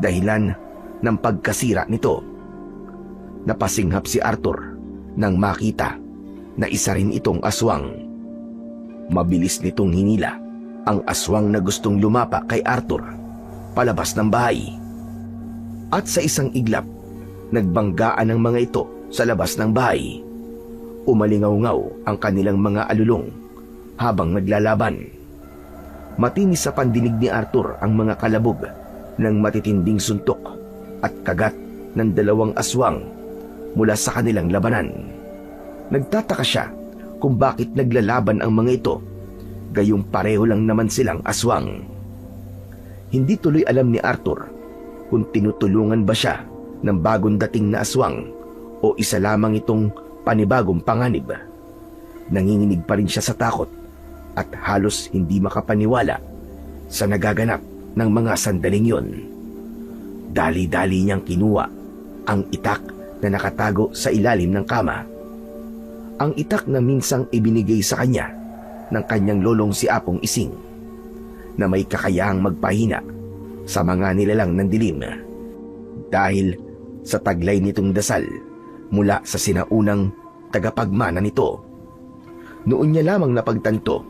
dahilan ng pagkasira nito. Napasinghap si Arthur nang makita na isa rin itong aswang. Mabilis nitong hinila ang aswang na gustong lumapa kay Arthur palabas ng bahay. At sa isang iglap, nagbanggaan ang mga ito sa labas ng bahay. Umalingaw-ngaw ang kanilang mga alulong habang naglalaban. Matinis sa pandinig ni Arthur ang mga kalabog ng matitinding suntok at kagat ng dalawang aswang mula sa kanilang labanan. Nagtataka siya kung bakit naglalaban ang mga ito, gayong pareho lang naman silang aswang. Hindi tuloy alam ni Arthur kung tinutulungan ba siya ng bagong dating na aswang o isa lamang itong panibagong panganib. Nanginginig pa rin siya sa takot at halos hindi makapaniwala sa nagaganap ng mga sandaling yon. Dali-dali niyang kinuha ang itak na nakatago sa ilalim ng kama. Ang itak na minsang ibinigay sa kanya ng kanyang lolong si Apong Ising, na may kakayahang magpahina sa mga nilalang ng dilim dahil sa taglay nitong dasal mula sa sinaunang tagapagmana nito. Noon niya lamang napagtanto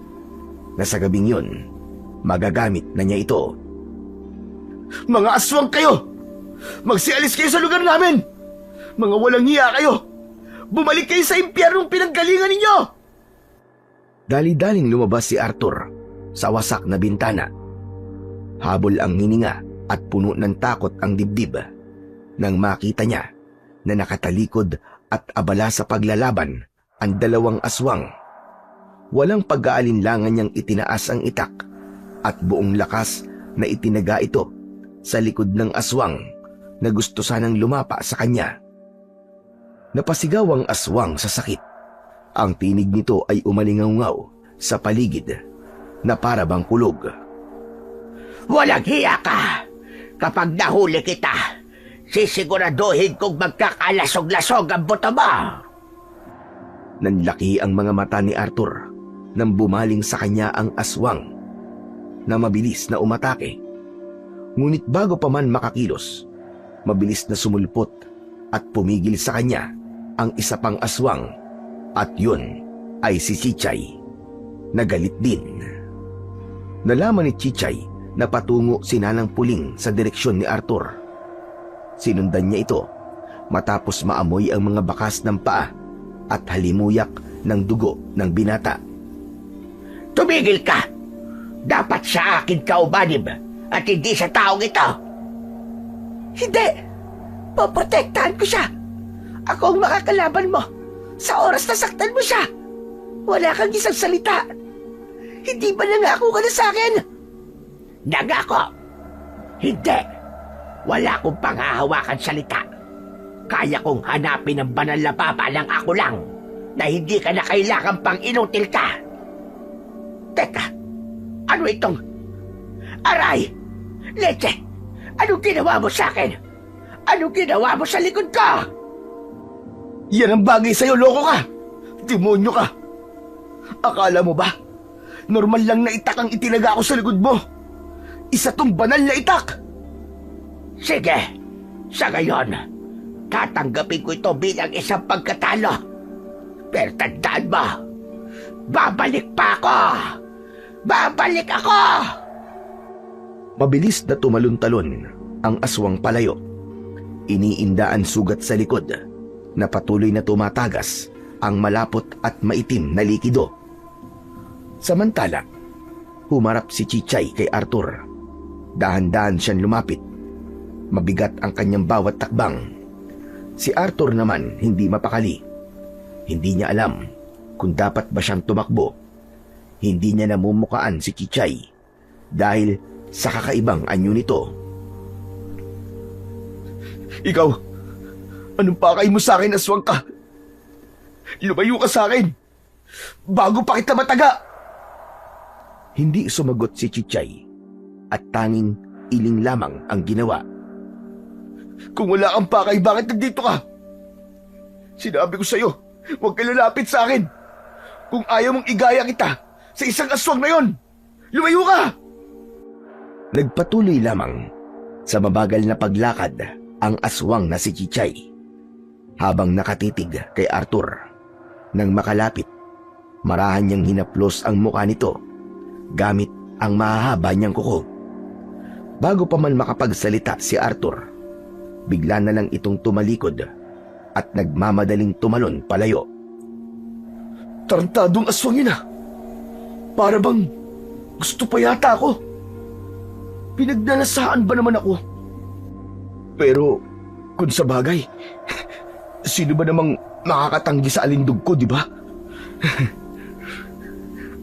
na sa gabing yun, magagamit na niya ito. Mga aswang kayo! Magsialis kayo sa lugar namin! Mga walang hiya kayo! Bumalik kayo sa impyernong pinanggalingan ninyo! Dali-daling lumabas si Arthur sa wasak na bintana. Habol ang hininga at puno ng takot ang dibdib nang makita niya na nakatalikod at abala sa paglalaban ang dalawang aswang. Walang pag-aalinlangan niyang itinaas ang itak at buong lakas na itinaga ito sa likod ng aswang na gusto sanang lumapa sa kanya. Napasigaw ang aswang sa sakit. Ang tinig nito ay umalingaw-ngaw sa paligid na para bang kulog. Walang hiya ka! Kapag nahuli kita, sisiguraduhin kong magkakalasog-lasog ang buto mo! Nanlaki ang mga mata ni Arthur nang bumaling sa kanya ang aswang na mabilis na umatake. Ngunit bago pa man makakilos, mabilis na sumulpot at pumigil sa kanya ang isa pang aswang, at yun ay si Chichay, na galit din. Nalaman ni Chichay na patungo si Nanang Puling sa direksyon ni Arthur. Sinundan niya ito matapos maamoy ang mga bakas ng paa at halimuyak ng dugo ng binata. Tumigil ka! Dapat sa akin ka umanib at hindi sa taong ito! Hindi! Poprotektahan ko siya! Ako ang makakalaban mo sa oras na saktan mo siya! Wala kang isang salita! Hindi ba nangako ka na sa akin? Nangako! Hindi! Wala akong panghahawakan salita. Kaya kong hanapin ang banal na papa ng ako lang na hindi ka na kailangan pang inutil ka. Teka, ano itong... Aray! Leche! Anong ginawa mo sa akin? Anong ginawa mo sa likod ko? Yan ang bagay sa'yo, loko ka! Demonyo ka! Akala mo ba, normal lang na itak ang itinaga ko sa likod mo? Isa tong banal na itak! Sige, sa ngayon, tatanggapin ko ito bilang isang pagkatalo. Pero tandaan mo, babalik pa ako! Babalik ako! Mabilis na tumalon-talon ang aswang palayo. Iniindaan sugat sa likod na patuloy na tumatagas ang malapot at maitim na likido. Samantala, humarap si Chichay kay Arthur. Dahan-dahan siyang lumapit. Mabigat ang kanyang bawat takbang. Si Arthur naman hindi mapakali. Hindi niya alam kung dapat ba siyang tumakbo. Hindi niya namumukaan si Chichay dahil sa kakaibang anyo nito. Ikaw, anong pakay mo sa akin, aswang ka? Lumayo ka sa akin bago pa kita mataga! Hindi sumagot si Chichay at tanging iling lamang ang ginawa. Kung wala kang pakay, bakit nandito ka? Sinabi ko sa'yo, huwag ka lalapit sa akin. Kung ayaw mong igaya kita sa isang aswang na yon, lumayo ka! Nagpatuloy lamang sa mabagal na paglakad ang aswang na si Chichay habang nakatitig kay Arthur. Nang makalapit, marahan niyang hinaplos ang mukha nito gamit ang mahahaba niyang kuko. Bago pa man makapagsalita si Arthur, bigla na lang itong tumalikod at nagmamadaling tumalon palayo. Tarantadong aswang yun ah! Para bang Gusto pa yata ako. Pinagdanasaan ba naman ako? Pero, kung sa bagay, sino ba namang makakatanggi sa alindog ko, di ba?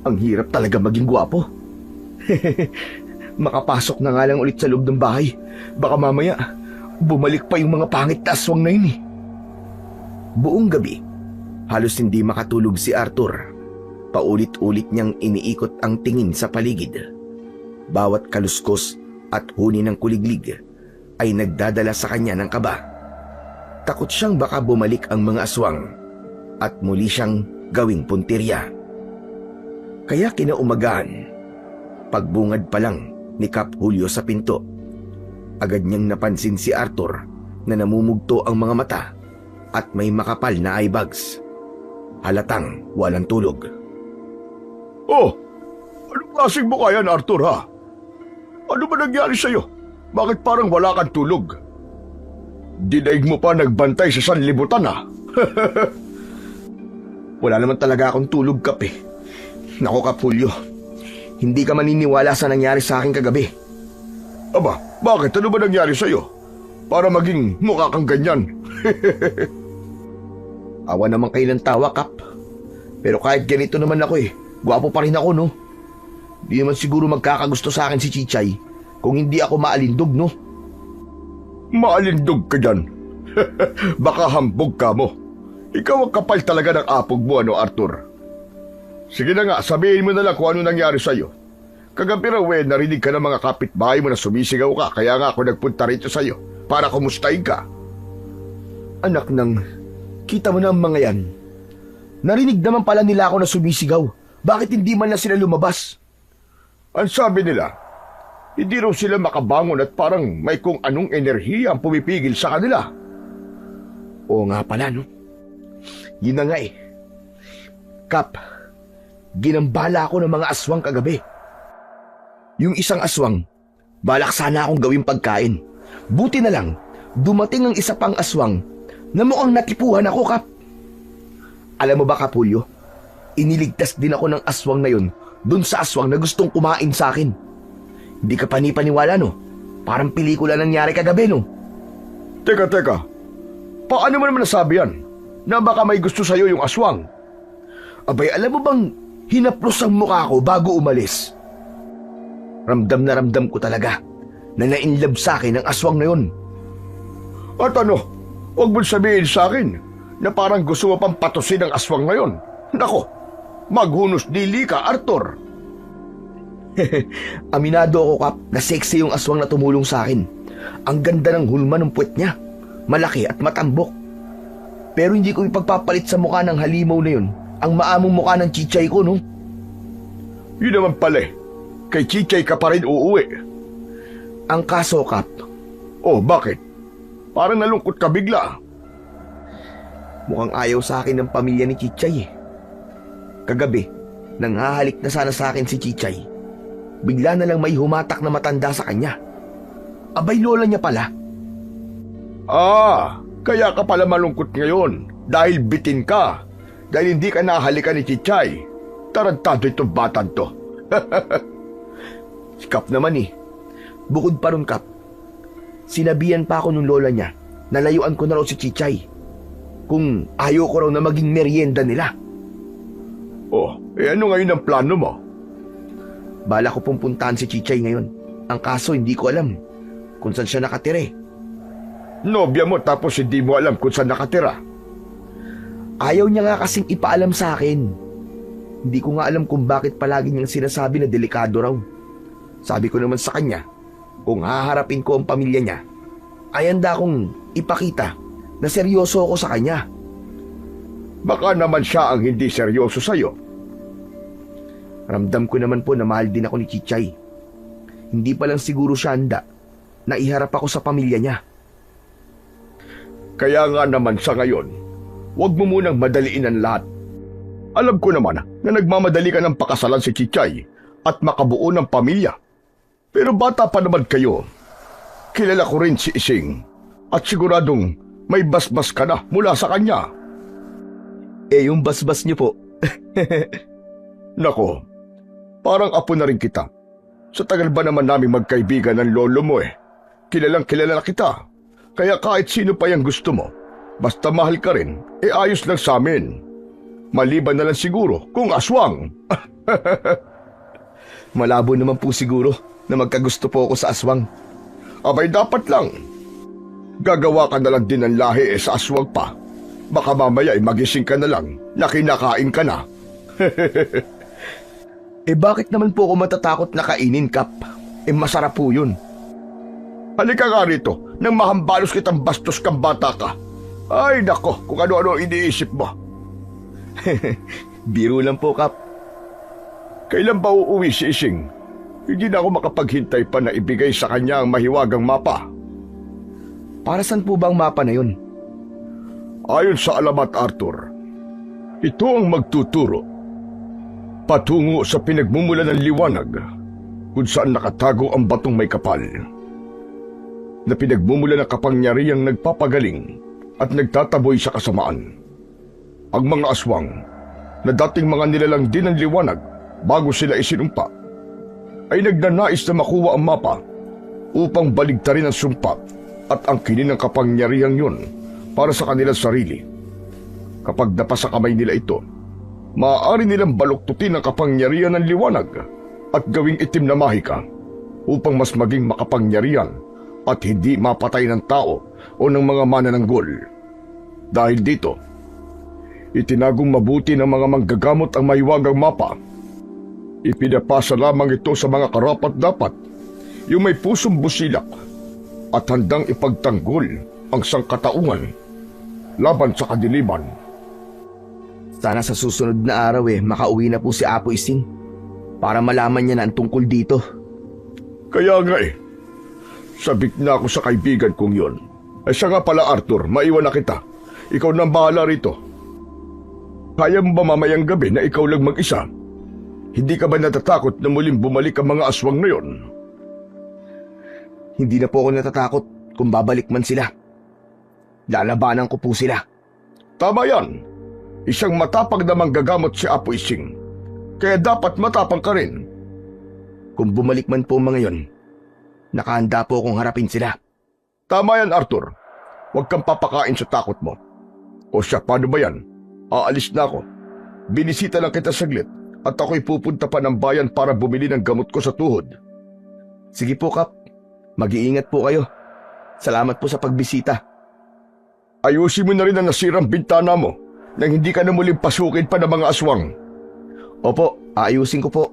Ang hirap talaga maging gwapo. Makapasok na nga lang ulit sa loob ng bahay. Baka mamaya, bumalik pa yung mga pangit na aswang na yun eh. Buong gabi, halos hindi makatulog si Arthur. Paulit-ulit niyang iniikot ang tingin sa paligid. Bawat kaluskos at huni ng kuliglig ay nagdadala sa kanya ng kaba. Takot siyang baka bumalik ang mga aswang at muli siyang gawing puntirya. Kaya kinaumagahan, pagbungad pa lang ni Kap Julio sa pinto, agad niyang napansin si Arthur na namumugto ang mga mata at may makapal na eye bags. Halatang walang tulog. Oh, anong klaseng mukha yan, Arthur, ha? Ano ba nangyari sa'yo? Bakit parang wala kang tulog? Dinaig mo pa nagbantay sa sanlibutan, ha? Wala naman talaga akong tulog, Kap eh. Naku, Kap Julio, hindi ka maniniwala sa nangyari sa akin kagabi. Aba, bakit? Ano ba nangyari sa'yo? Para maging mukha kang ganyan. Awa naman kayo ng tawa, Kap. Pero kahit ganito naman ako eh, gwapo pa rin ako, no? Di naman siguro magkakagusto sa akin si Chichay kung hindi ako maalindog, no? Maalindog ka dyan. Baka hambog ka mo. Ikaw ang kapal talaga ng apog mo, ano, Arthur? Sige na nga, sabihin mo na lang kung ano nangyari sa'yo. Kagabi raw narinig ka ng mga kapitbahay mo na sumisigaw ka, kaya nga ako nagpunta rito sa'yo para kumustahin ka. Anak ng, kita mo na ang mga yan. Narinig naman pala nila ako na sumisigaw. Bakit hindi man na sila lumabas? Ang sabi nila, hindi raw sila makabangon at parang may kung anong enerhiya ang pumipigil sa kanila. Oo nga pala, no? Yun na nga eh. Kap, ginambala ako ng mga aswang kagabi. Yung isang aswang, balak sana akong gawing pagkain. Buti na lang, dumating ang isa pang aswang na mukhang natipuhan ako, Kap. Alam mo ba, Kapulyo, iniligtas din ako ng aswang na yun dun sa aswang na gustong kumain sa akin. Hindi ka panipaniwala, no? Parang pelikula nangyari kagabi, no? Teka. Paano mo naman nasabi yan? Na baka may gusto sa'yo yung aswang? Abay, alam mo bang hinaplos ang mukha ko bago umalis? Ramdam na ramdam ko talaga na na-inlove sa akin ang aswang na yun. At ano, huwag mo sabihin sa akin na parang gusto mo pang patusin ang aswang na yun. Nako, maghunos dili ka, Arthur. Aminado ako, Kap, na sexy yung aswang na tumulong sa akin. Ang ganda ng hulma ng puwet niya, malaki at matambok. Pero hindi ko ipagpapalit sa mukha ng halimaw na yun ang maamong mukha ng Chichay ko, no? Yun naman pala eh. Kay Chichay ka pa rin uuwi. Ang kaso, Kap. Oh, bakit? Parang nalungkot ka bigla. Mukhang ayaw sa akin ng pamilya ni Chichay eh. Kagabi, nanghahalik na sana sa akin si Chichay. Bigla na lang may humatak na matanda sa kanya. Abay, lola niya pala. Ah, kaya ka pala malungkot ngayon dahil bitin ka. Dahil hindi ka nahalikan ni Chichay. Tarantado itong batang to. Si Kap naman eh. Bukod pa ron, Kap, sinabihan pa ako nung lola niya na layuan ko na raw si Chichay kung ayaw ko raw na maging merienda nila. Oh, ano ngayon ang plano mo? Bala ko pong puntahan si Chichay ngayon. Ang kaso hindi ko alam kung saan siya nakatira. Nobya mo tapos hindi mo alam kung saan nakatira. Ayaw niya nga kasing ipaalam sa akin. Hindi ko nga alam kung bakit palagi niyang sinasabi na delikado raw. Sabi ko naman sa kanya, kung haharapin ko ang pamilya niya, ay handa akong ipakita na seryoso ako sa kanya. Baka naman siya ang hindi seryoso sa'yo. Ramdam ko naman po na mahal din ako ni Chichay. Hindi pa lang siguro siya handa na iharap ako sa pamilya niya. Kaya nga naman sa ngayon, huwag mo munang madaliin ang lahat. Alam ko naman na nagmamadali ka ng pakasalan si Chichay at makabuo ng pamilya. Pero bata pa naman kayo. Kilala ko rin si Ising at siguradong may basbas ka na mula sa kanya. Eh yung basbas niyo po. Nako, Parang apo na rin kita. Sa tagal ba naman namin magkaibigan ng lolo mo eh. Kilalang kilala na kita. Kaya kahit sino pa yung gusto mo, basta mahal ka rin, ayos lang sa amin. Maliban na lang siguro kung aswang. Malabo naman po siguro na magkagusto po ako sa aswang. Abay dapat lang. Gagawa ka na lang din ng lahi sa aswang pa. Baka mamaya magising ka na lang na kinakain ka na. Bakit naman po ako matatakot na kainin, Kap? Masarap po yun. Halika nga rito nang mahambalos kitang bastos kang bata ka. Ay nako, kung ano-ano iniisip mo. Biro lang po, Kap. Kailan ba uuwi si Ising? Hindi na ako makapaghintay pa na ibigay sa kanya ang mahiwagang mapa. Para saan po ba ang mapa na yun? Ayon sa alamat, Arthur, ito ang magtuturo patungo sa pinagmumula ng liwanag kung saan nakatago ang batong may kapal na pinagmumula ng kapangyarihang nagpapagaling at nagtataboy sa kasamaan. Ang mga aswang na dating mga nilalang din ng liwanag bago sila isinumpa ay nagnanais na makuha ang mapa upang baligtarin ang sumpa at angkinin ng kapangyarihang yun para sa kanilang sarili. Kapag napasa kamay nila ito, maaari nilang baluktutin ang kapangyarihan ng liwanag at gawing itim na mahika upang mas maging makapangyarihan at hindi mapatay ng tao o ng mga manananggol. Dahil dito, itinagong mabuti ng mga manggagamot ang mahiwagang mapa. Ipinapasa lamang ito sa mga karapat-dapat, yung may pusong busilak at handang ipagtanggol ang sangkataungan laban sa kadiliman. Sana sa susunod na araw makauwi na po si Apo Ising para malaman niya na ang tungkol dito. Kaya nga sabik na ako sa kaibigan kong yun. Siya nga pala, Arthur, maiwan na kita. Ikaw nang bahala rito. Kaya mo ba mamayang gabi na ikaw lang mag-isa? Hindi ka ba natatakot na muling bumalik ang mga aswang na yun? Hindi na po ako natatakot kung babalik man sila. Lalabanan ko po sila. Tama yan. Isang matapang na manggagamot si Apo Ising. Kaya dapat matapang ka rin. Kung bumalik man po mga yon, nakahanda po akong harapin sila. Tama yan, Arthur. Huwag kang papakain sa takot mo. O siya, paano ba yan? Aalis na ako. Binisita lang kita saglit at ako'y pupunta pa ng bayan para bumili ng gamot ko sa tuhod. Sige po, Kap. Mag-iingat po kayo. Salamat po sa pagbisita. Ayusin mo na rin ang nasirang bintana mo nang hindi ka na muling pasukin pa ng mga aswang. Opo, aayusin ko po.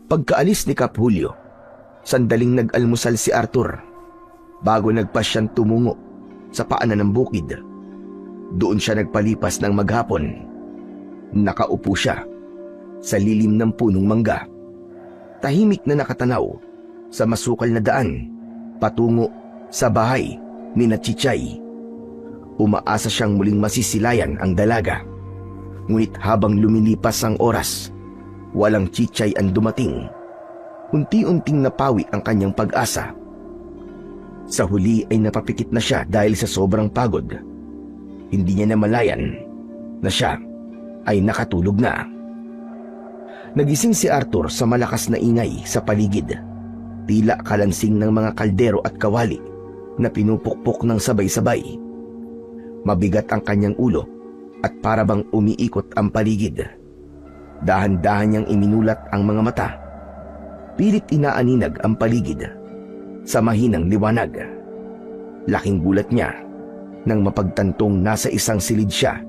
Pagkaalis ni Kap Julio, sandaling nag-almusal si Arthur bago nagpas siyang tumungo sa paanan ng bukid. Doon siya nagpalipas ng maghapon. Nakaupo siya sa lilim ng punong mangga. Tahimik na nakatanaw sa masukal na daan patungo sa bahay ni Chichay. Umaasa siyang muling masisilayan ang dalaga. Ngunit habang lumilipas ang oras, walang Chichay ang dumating. Unti-unting napawi ang kanyang pag-asa. Sa huli ay napapikit na siya dahil sa sobrang pagod. Hindi niya namalayan na siya ay nakatulog na. Nagising si Arthur sa malakas na ingay sa paligid. Tila kalansing ng mga kaldero at kawali na pinupukpok ng sabay-sabay. Mabigat ang kanyang ulo at para bang umiikot ang paligid. Dahan-dahan niyang iminulat ang mga mata. Pilit inaaninag ang paligid sa mahinang liwanag. Laking gulat niya nang mapagtantong nasa isang silid siya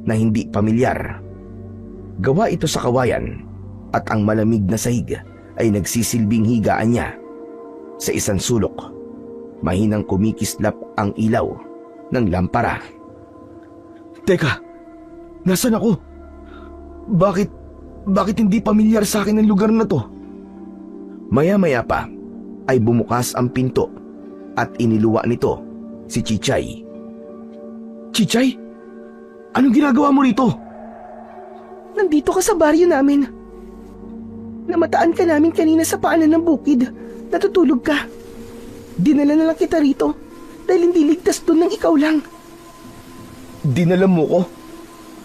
na hindi pamilyar. Gawa ito sa kawayan at ang malamig na sahig ay nagsisilbing higaan niya. Sa isang sulok, mahinang kumikislap ang ilaw ng lampara. Teka, nasan ako? Bakit hindi pamilyar sa akin ang lugar na to? Maya-maya pa ay bumukas ang pinto at iniluwa nito si Chichay. Chichay? Anong ginagawa mo rito? Nandito ka sa baryo namin. Namataan ka namin kanina sa paanan ng bukid. Natutulog ka. Dinala na lang kita rito dahil hindi ligtas doon ng ikaw lang. Dinala mo ko?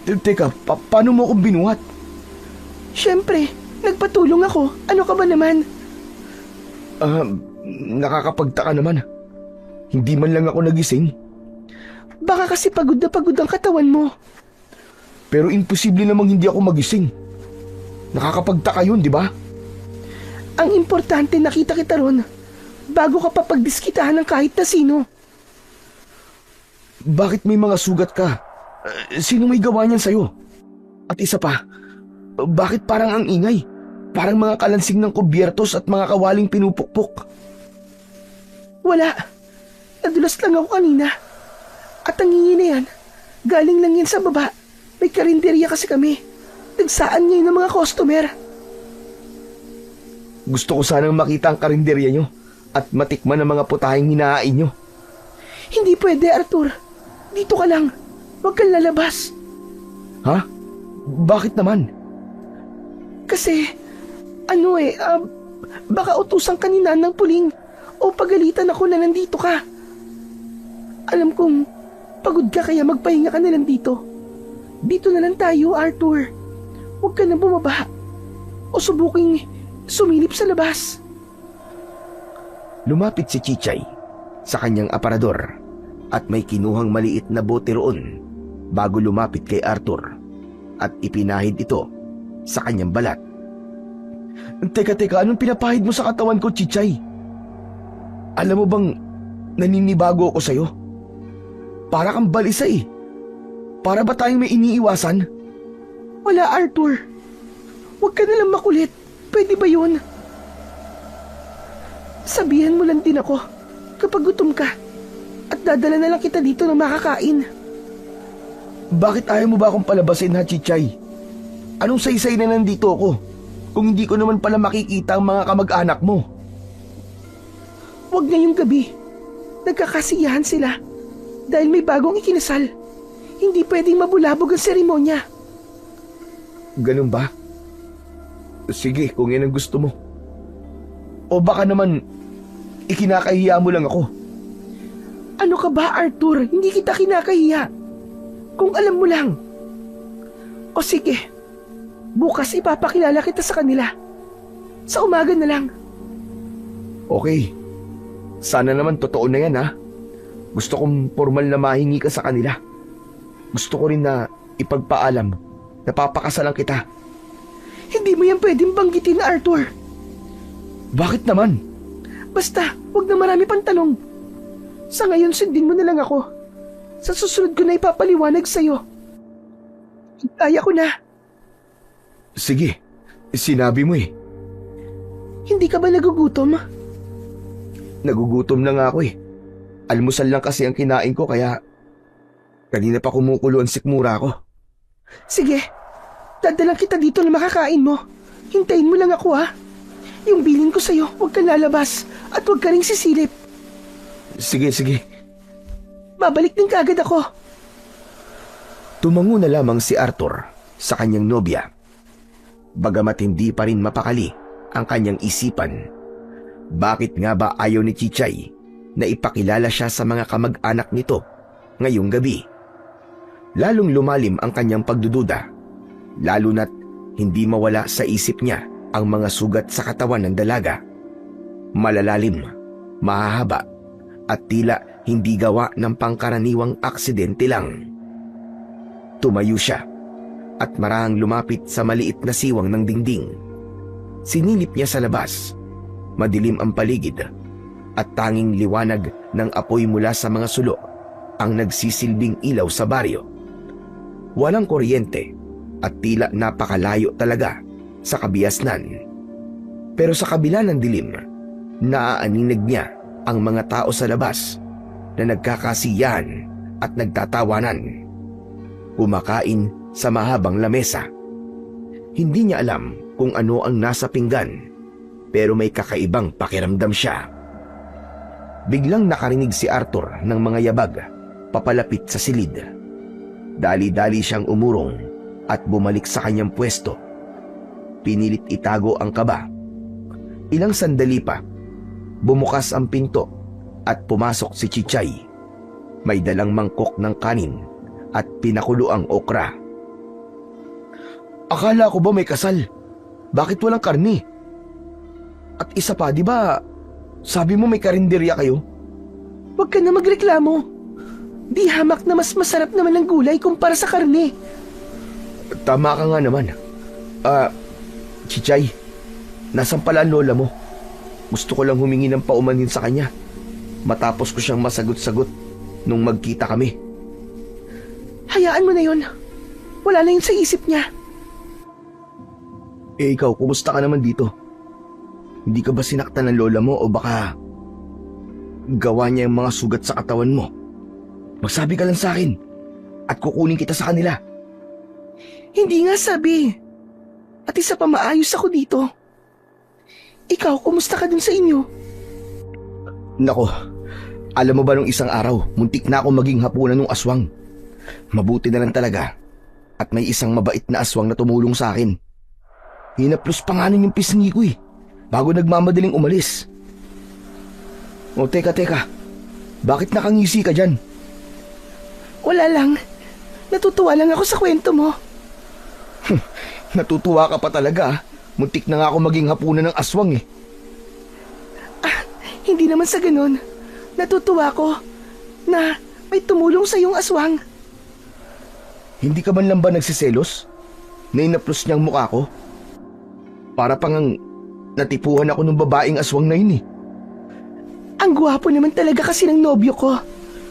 Teka, paano mo akong binuhat? Siyempre, Nagpatulong ako. Ano ka ba naman? Nakakapagtaka naman. Hindi man lang ako nagising. Baka kasi pagod na pagod ang katawan mo. Pero imposible namang hindi ako magising. Nakakapagtaka yun, di ba? Ang importante nakita kita ron bago ka pa pagdiskitahan ng kahit na sino. Bakit may mga sugat ka? Sino may gawa niyan sa'yo? At isa pa, bakit parang ang ingay? Parang mga kalansing ng kubyertos at mga kawaling pinupukpok. Wala. Nadulas lang ako kanina. At ang hingi na yan, galing lang yan sa baba. May karinderya kasi kami. Nagsaan ngayon ng mga customer. Gusto ko sanang makita ang karinderya nyo at matikman ang mga putahing hinahain nyo. Hindi pwede, Arthur. Dito ka lang. Huwag kang lalabas. Ha? Bakit naman? Kasi, baka utusan kanina ng puling o pagalitan ako na nandito ka. Alam kong pagod ka kaya magpahinga ka na lang dito. Dito na lang tayo, Arthur. Huwag ka na bumaba o subuking sumilip sa labas. Lumapit si Chichay sa kanyang aparador at may kinuhang maliit na bote roon bago lumapit kay Arthur at ipinahid ito sa kanyang balat. Teka, anong pinapahid mo sa katawan ko, Chichay? Alam mo bang naninibago ako sa'yo? Para kang balisa eh. Para ba tayong may iniiwasan? Wala, Arthur. Huwag ka na lang makulit. Pwede ba yun? Sabihan mo lang din ako kapag gutom ka at dadala na lang kita dito ng makakain. Bakit ayaw mo ba akong palabasin, ha, Chichay? Anong saysay na nandito ako kung hindi ko naman pala makikita ang mga kamag-anak mo? Huwag ngayong gabi. Nagkakasiyahan sila dahil may bagong ikinasal. Hindi pwedeng mabulabog ang seremonya. Ganun ba? Sige, kung yan ang gusto mo. O baka naman, ikinakahiya mo lang ako. Ano ka ba, Arthur? Hindi kita kinakahiya. Kung alam mo lang. O sige, bukas ipapakilala kita sa kanila. Sa umaga na lang. Okay. Sana naman totoo na yan, ha? Gusto kong formal na mahingi ka sa kanila. Gusto ko rin na ipagpaalam na papakasalan kita. Hindi mo yan pwedeng banggitin, Arthur. Bakit naman? Basta, huwag na marami pang tanong. Sa ngayon, sundin mo na lang ako. Sa susunod ko na ipapaliwanag sa'yo. Kaya ko na. Sige, sinabi mo eh. Hindi ka ba nagugutom? Nagugutom na nga ako eh. Almusal lang kasi ang kinain ko kaya kanina pa kumukulo ang sikmura ko. Sige, dadalang kita dito na makakain mo. Hintayin mo lang ako, ha. Yung bilin ko sa'yo, huwag kang lalabas at huwag ka ring sisilip. Sige. Babalik din kaagad ako. Tumango na lamang si Arthur sa kanyang nobya. Bagamat hindi pa rin mapakali ang kanyang isipan. Bakit nga ba ayaw ni Chichay na ipakilala siya sa mga kamag-anak nito ngayong gabi? Lalong lumalim ang kanyang pagdududa, lalo na't hindi mawala sa isip niya ang mga sugat sa katawan ng dalaga. Malalalim, mahahaba, at tila hindi gawa ng pangkaraniwang aksidente lang. Tumayo siya at marahang lumapit sa maliit na siwang ng dingding. Sinilip niya sa labas. Madilim ang paligid at tanging liwanag ng apoy mula sa mga sulo ang nagsisilbing ilaw sa baryo. Walang kuryente at tila napakalayo talaga sa kabiasnan. Pero sa kabila ng dilim, naaaninag niya ang mga tao sa labas na nagkakasiyahan at nagtatawanan. Kumakain sa mahabang lamesa. Hindi niya alam kung ano ang nasa pinggan, pero may kakaibang pakiramdam siya. Biglang nakarinig si Arthur ng mga yabag papalapit sa silid. Dali-dali siyang umurong at bumalik sa kanyang pwesto. Pinilit itago ang kaba. Ilang sandali pa, bumukas ang pinto at pumasok si Chichay. May dalang mangkok ng kanin at pinakulo ang okra. Akala ko ba may kasal? Bakit walang karne? At isa pa, di ba, sabi mo may karinderya kayo? Huwag ka na magreklamo. Di hamak na mas masarap naman ang gulay kumpara sa karne. Tama ka nga naman. Chichay, nasan pala ang lola mo? Gusto ko lang humingi ng paumanhin sa kanya. Matapos ko siyang masagot-sagot nung magkita kami. Hayaan mo na yun. Wala na yun sa isip niya. Eh ikaw, kumusta ka naman dito? Hindi ka ba sinaktan ng lola mo o baka gawa niya yung mga sugat sa katawan mo? Magsabi ka lang sa akin at kukunin kita sa kanila. Hindi nga sabi. At isa pa, maayos ako dito. Ikaw, kumusta ka dun sa inyo? Nako, alam mo ba nung isang araw, muntik na ako maging hapunan ng aswang. Mabuti na lang talaga at may isang mabait na aswang na tumulong sa akin. Hinaplos pa nga nun yung pisngi ko bago nagmamadaling umalis. O teka, bakit nakangisi ka dyan? Wala lang. Natutuwa lang ako sa kwento mo. Natutuwa ka pa talaga. Muntik na nga ako maging hapunan ng aswang Hindi naman sa ganun. Natutuwa ko na may tumulong sa iyong aswang. Hindi ka man lang ba nagsiselos? Na inaplos niyang mukha ko? Para pang natipuhan ako ng babaeng aswang na yun Ang gwapo naman talaga kasi ng nobyo ko.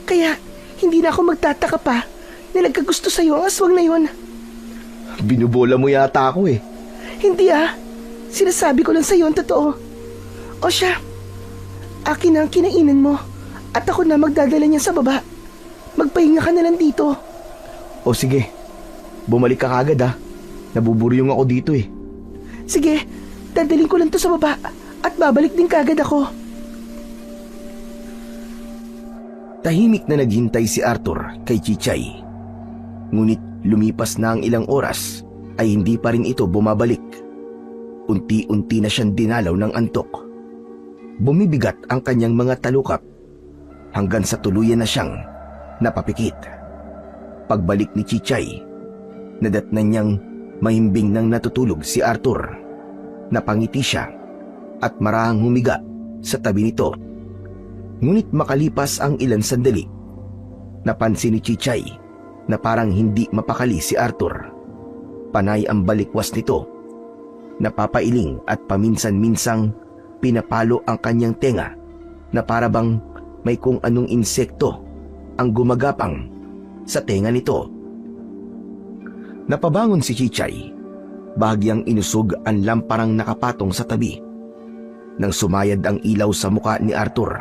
Kaya hindi na ako magtataka pa na nagkagusto sa iyo ang aswang na yun. Binubola mo yata ako Hindi Sinasabi ko lang sa iyo ang totoo. O siya, akin na ang kinainan mo at ako na magdadala niya sa baba. Magpahinga ka na lang dito. O sige, bumalik ka kagad Nabuburyong ako dito Sige, dadalhin ko lang to sa baba at babalik din kagad ako. Tahimik na naghintay si Arthur kay Chichay. Ngunit lumipas na ang ilang oras ay hindi pa rin ito bumabalik. Unti-unti na siyang dinalaw ng antok. Bumibigat ang kanyang mga talukap hanggang sa tuluyan na siyang napapikit. Pagbalik ni Chichay, nadatnan niyang mahimbing nang natutulog si Arthur. Napangiti siya at marahang humiga sa tabi nito. Ngunit makalipas ang ilang sandali, napansin ni Chichay na parang hindi mapakali si Arthur. Panay ang balikwas nito. Napapailing at paminsan-minsang pinapalo ang kanyang tenga na para bang may kung anong insekto ang gumagapang sa tenga nito. Napabangon si Chichay. Bahagyang inusog ang lamparang nakapatong sa tabi. Nang sumayad ang ilaw sa muka ni Arthur,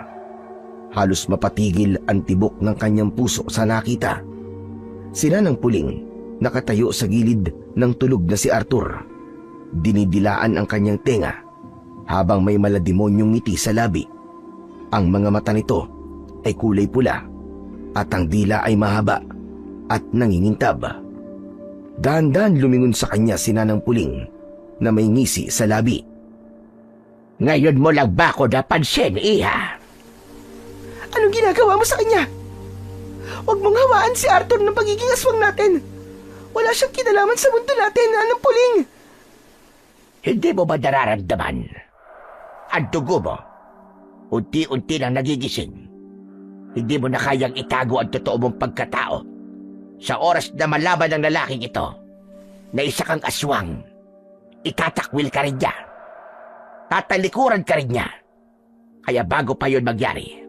halos mapatigil ang tibok ng kanyang puso sa nakita. Sila ng puling nakatayo sa gilid ng tulog na si Arthur. Dinidilaan ang kanyang tenga habang may malademonyong ngiti sa labi. Ang mga mata nito ay kulay pula at ang dila ay mahaba at nangingintab. Dahan-dahan lumingon sa kanya si Nanang Puling na may ngisi sa labi. Ngayon mo lang ba ako napansin, Iha? Anong ginagawa mo sa kanya? Huwag mong hawaan si Arthur ng pagiging aswang natin. Wala siyang kinalaman sa mundo natin, Nanang Puling. Hindi mo ba nararamdaman? Ang dugo mo, unti-unti nang nagigising. Hindi mo na kayang itago ang totoo mong pagkatao. Sa oras na malaman ng lalaking ito na isa kang aswang, itatakwil ka rin niya. Tatalikuran ka rin niya. Kaya bago pa yun magyari,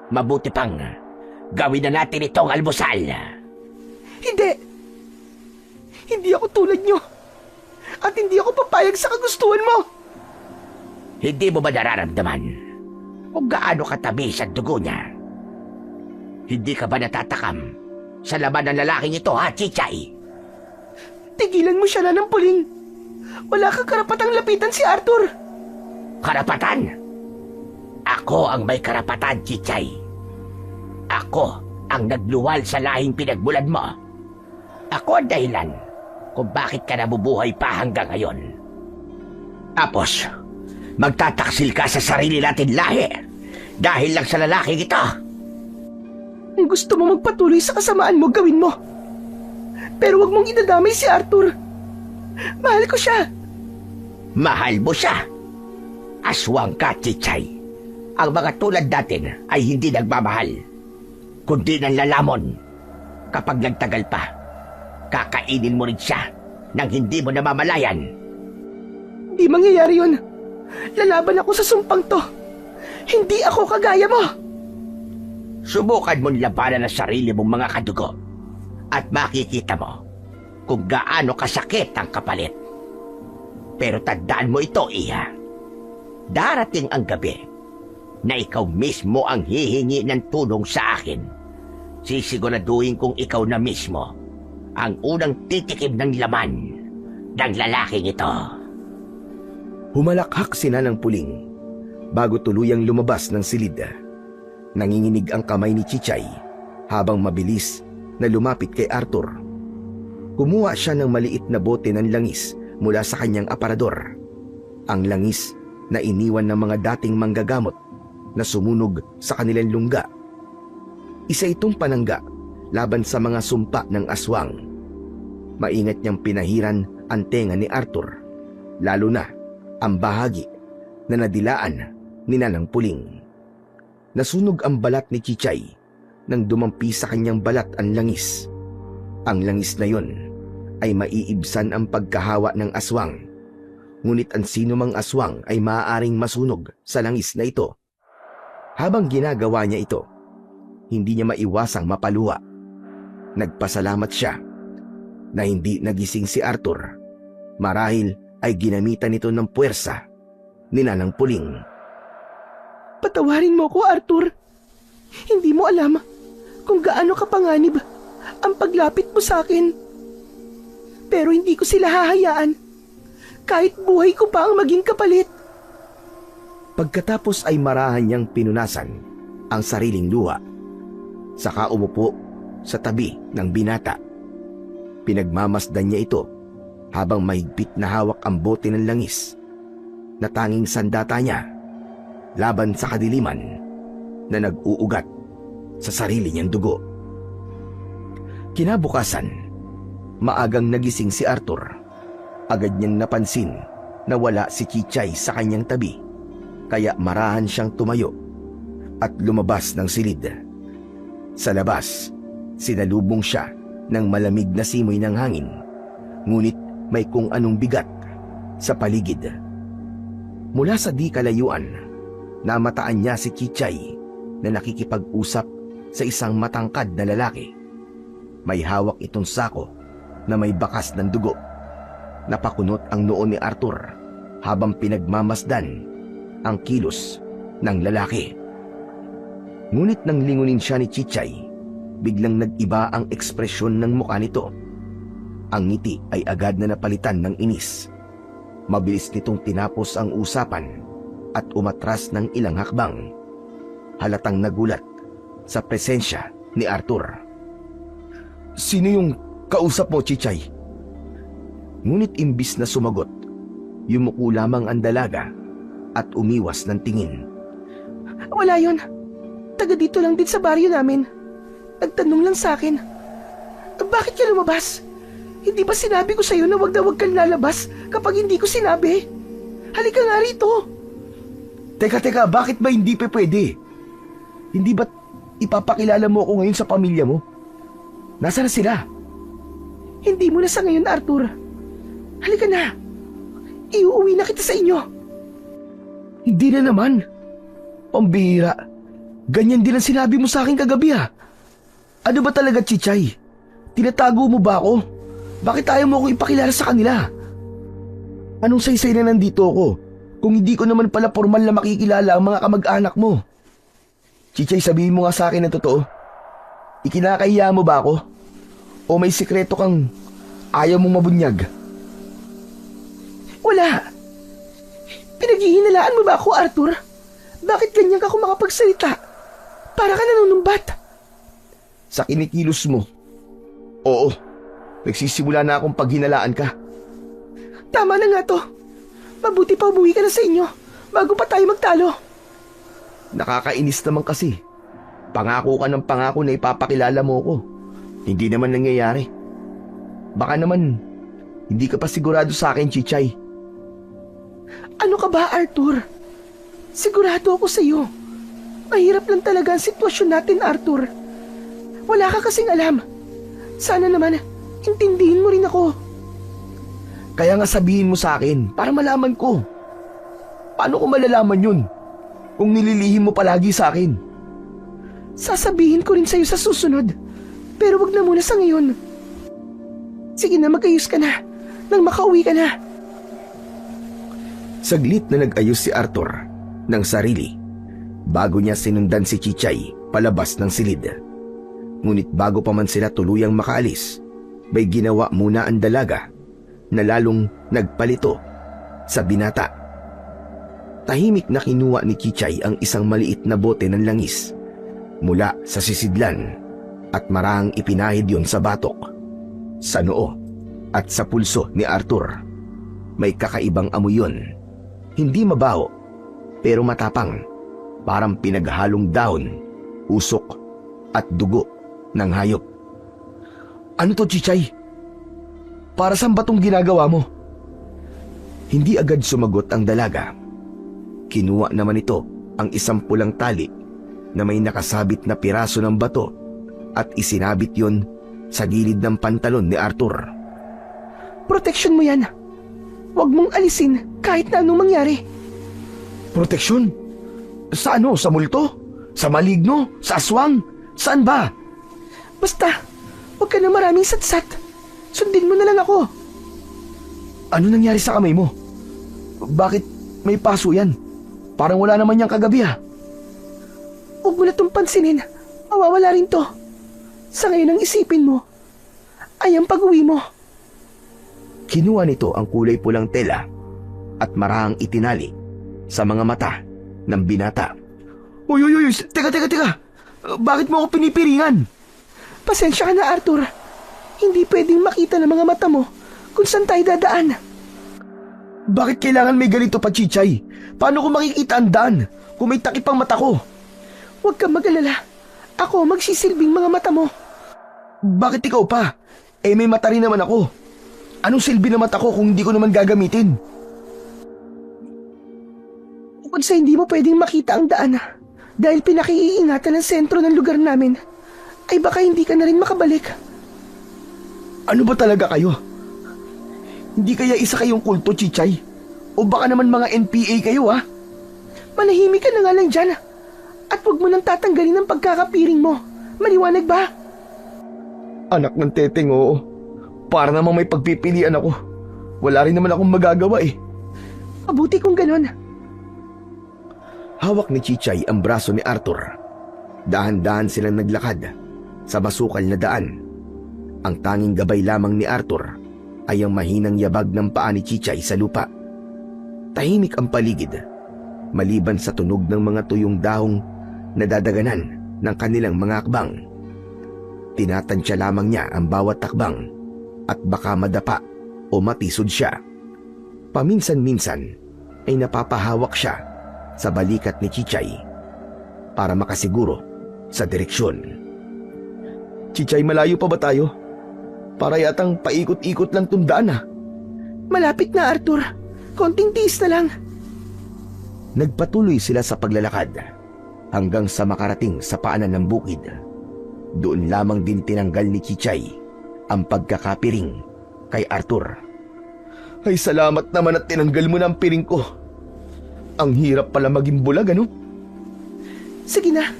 mabuti pang gawin na natin itong almusal. Hindi. Hindi ako tulad niyo. At hindi ako papayag sa kagustuhan mo. Hindi mo ba nararamdaman kung gaano katabi sa dugo niya? Hindi ka ba natatakam sa laman ng lalaking ito, Chichay? Tigilan mo siya, Nanang Puling. Wala kang karapatang lapitan si Arthur. Karapatan? Ako ang may karapatan, Chichay. Ako ang nagluwal sa lahing pinagmulan mo. Ako ang dahilan kung bakit ka nabubuhay pa hanggang ngayon. Tapos, magtataksil ka sa sarili natin lahi dahil lang sa lalaking ito. Kung gusto mo magpatuloy sa kasamaan mo, gawin mo. Pero wag mong idadamay si Arthur. Mahal ko siya. Mahal mo siya. Aswang ka, Chichay. Ang mga tulad natin ay hindi nagmamahal, kundi nanlalamon. Kapag nagtagal pa, kakainin mo rin siya nang hindi mo namamalayan. Di mangyayari yun. Lalaban ako sa sumpang to. Hindi ako kagaya mo. Subukan mong labanan ang sarili mong mga kadugo at makikita mo kung gaano kasakit ang kapalit. Pero tandaan mo ito, Iha. Darating ang gabi na ikaw mismo ang hihingi ng tulong sa akin. Sisiguraduhin kong ikaw na mismo ang unang titikim ng laman ng lalaking ito. Humalakhak si Nanang Puling bago tuluyang lumabas ng silid. Nanginginig ang kamay ni Chichay habang mabilis na lumapit kay Arthur. Kumuha siya ng maliit na bote ng langis mula sa kanyang aparador. Ang langis na iniwan ng mga dating manggagamot na sumunog sa kanilang lungga. Isa itong panangga laban sa mga sumpa ng aswang. Maingat niyang pinahiran ang tenga ni Arthur, lalo na ang bahagi na nadilaan ni Nanang Puling. Nasunog ang balat ni Chichay nang dumampi sa kanyang balat ang langis. Ang langis na yon ay maiibsan ang pagkahawa ng aswang. Ngunit ang sinumang aswang ay maaaring masunog sa langis na ito. Habang ginagawa niya ito, hindi niya maiwasang mapaluwa. Nagpasalamat siya na hindi nagising si Arthur. Marahil ay ginamitan nito ng puwersa ni Nanang Puling. Patawarin mo ko, Arthur. Hindi mo alam kung gaano kapanganib ang paglapit mo sa akin. Pero hindi ko sila hahayaan kahit buhay ko pa ang maging kapalit. Pagkatapos ay marahan niyang pinunasan ang sariling luha. Saka umupo sa tabi ng binata. Pinagmamasdan niya ito habang mahigpit na hawak ang bote ng langis na tanging sandata niya laban sa kadiliman na nag-uugat sa sarili niyang dugo. Kinabukasan, maagang nagising si Arthur. Agad niyang napansin na wala si Chichay sa kanyang tabi, kaya marahan siyang tumayo at lumabas ng silid. Sa labas, sinalubong siya ng malamig na simoy ng hangin, ngunit may kung anong bigat sa paligid. Mula sa di kalayuan, namataan niya si Chichay na nakikipag-usap sa isang matangkad na lalaki. May hawak itong sako na may bakas ng dugo. Napakunot ang noo ni Arthur habang pinagmamasdan ang kilos ng lalaki. Ngunit nang lingunin siya ni Chichay, biglang nag-iba ang ekspresyon ng mukha nito. Ang ngiti ay agad na napalitan ng inis. Mabilis nitong tinapos ang usapan at umatras ng ilang hakbang. Halatang nagulat sa presensya ni Arthur. "Sino yung kausap mo, Chichay?" Ngunit imbis na sumagot, yumuko lamang ang dalaga at umiwas ng tingin. Wala yon. Taga dito lang din sa baryo namin. Nagtanong lang sa akin. Bakit ka lumabas? Hindi ba sinabi ko sa'yo na wag kang lalabas kapag hindi ko sinabi? Halika nga rito. Teka, bakit ba hindi pwede? Hindi ba't ipapakilala mo ako ngayon sa pamilya mo? Nasaan sila? Hindi mo na sa ngayon, Arthur. Halika na. Iuuwi na kita sa inyo. Hindi na naman. Pambihira. Ganyan din ang sinabi mo sa akin kagabi ha. Ano ba talaga, Chichay? Tinatago mo ba ako? Bakit ayaw mo akong ipakilala sa kanila? Anong saysay na nandito ako kung hindi ko naman pala formal na makikilala ang mga kamag-anak mo? Chichay, sabihin mo nga sa akin ang totoo. Ikinakahiya mo ba ako? O may sikreto kang ayaw mong mabunyag? Wala. Pinaghihinalaan mo ba ako, Arthur? Bakit ganyan ka kung makapagsalita? Para ka nanunumbat. Sa kinikilos mo. Oo, nagsisimula na akong paghinalaan ka. Tama na nga to. Mabuti pa umuwi ka na sa inyo bago pa tayo magtalo. Nakakainis naman kasi. Pangako ka ng pangako na ipapakilala mo ko. Hindi naman nangyayari. Baka naman, hindi ka pa sigurado sa akin, Chichay. Ano ka ba, Arthur? Sigurado ako sa'yo. Mahirap lang talaga ang sitwasyon natin, Arthur. Wala ka kasing alam. Sana naman, intindihin mo rin ako. Kaya nga sabihin mo sa akin para malaman ko. Paano ko malalaman yun kung nililihim mo palagi sa akin? Sasabihin ko rin sa'yo sa susunod. Pero wag na muna sa ngayon. Sige na, mag-ayos ka na. Nang makauwi ka na. Saglit na nag-ayos si Arthur ng sarili bago niya sinundan si Chichay palabas ng silid. Ngunit bago pa man sila tuluyang makaalis, may ginawa muna ang dalaga na lalong nagpalito sa binata. Tahimik na kinuha ni Chichay ang isang maliit na bote ng langis mula sa sisidlan at marahang ipinahid yon sa batok, sa noo at sa pulso ni Arthur. May kakaibang amoy yun. Hindi mabaho, pero matapang, parang pinaghalong dahon, usok at dugo ng hayop. Ano to, Chichay? Para saan ba tong ginagawa mo? Hindi agad sumagot ang dalaga. Kinuha naman ito ang isang pulang tali na may nakasabit na piraso ng bato at isinabit yon sa gilid ng pantalon ni Arthur. Proteksyon mo yan. Huwag mong alisin kahit na anong mangyari. Proteksyon? Sa ano? Sa multo? Sa maligno? Sa aswang? Saan ba? Basta, huwag ka na maraming satsat. Sundin mo na lang ako. Ano nangyari sa kamay mo? Bakit may paso yan? Parang wala naman yang kagabi ah. Huwag mo na itong pansinin. Mawawala rin to. Sa ngayon ang isipin mo ay ang pag-uwi mo. Kinuha nito ang kulay pulang tela at marahang itinali sa mga mata ng binata. Uy, teka. Bakit mo ako pinipiringan? Pasensya ka na, Arthur. Hindi pwedeng makita ng mga mata mo kung saan tayo dadaan. Bakit kailangan may ganito pa, Chichay? Paano ko makikita ang daan kung may takip ang mata ko? Huwag kang mag-alala. Ako magsisilbing mga mata mo. Bakit ikaw pa? May mata rin naman ako. Anong silbi na mata ko kung hindi ko naman gagamitin? Bukod sa hindi mo pwedeng makita ang daan dahil pinakiiingatan ng sentro ng lugar namin, ay baka hindi ka na rin makabalik. Ano ba talaga kayo? Hindi kaya isa kayong kulto, Chichay? O baka naman mga NPA kayo, ha? Manahimik ka na nga lang dyan. At huwag mo nang tatanggalin ang pagkakapiring mo. Maliwanag ba? Anak ng teteng, oo. Para namang may pagpipilian ako. Wala rin naman akong magagawa eh. Mabuti kung ganon. Hawak ni Chichay ang braso ni Arthur. Dahan-dahan silang naglakad sa basukal na daan. Ang tanging gabay lamang ni Arthur ay ang mahinang yabag ng paa ni Chichay sa lupa. Tahimik ang paligid, maliban sa tunog ng mga tuyong dahong nadadaganan ng kanilang mga akbang. Tinatansya lamang niya ang bawat takbang at baka madapa o matisod siya. Paminsan-minsan ay napapahawak siya sa balikat ni Chichay para makasiguro sa direksyon. Chichay, malayo pa ba tayo? Para yatang paikot-ikot lang tundaan ah. Malapit na, Arthur. Konting tiis na lang. Nagpatuloy sila sa paglalakad hanggang sa makarating sa paanan ng bukid. Doon lamang din tinanggal ni Chichay ang pagkakapiring kay Arthur. Ay, salamat naman at tinanggal mo na ang piring ko. Ang hirap pala maging bulag, ano? Sige na.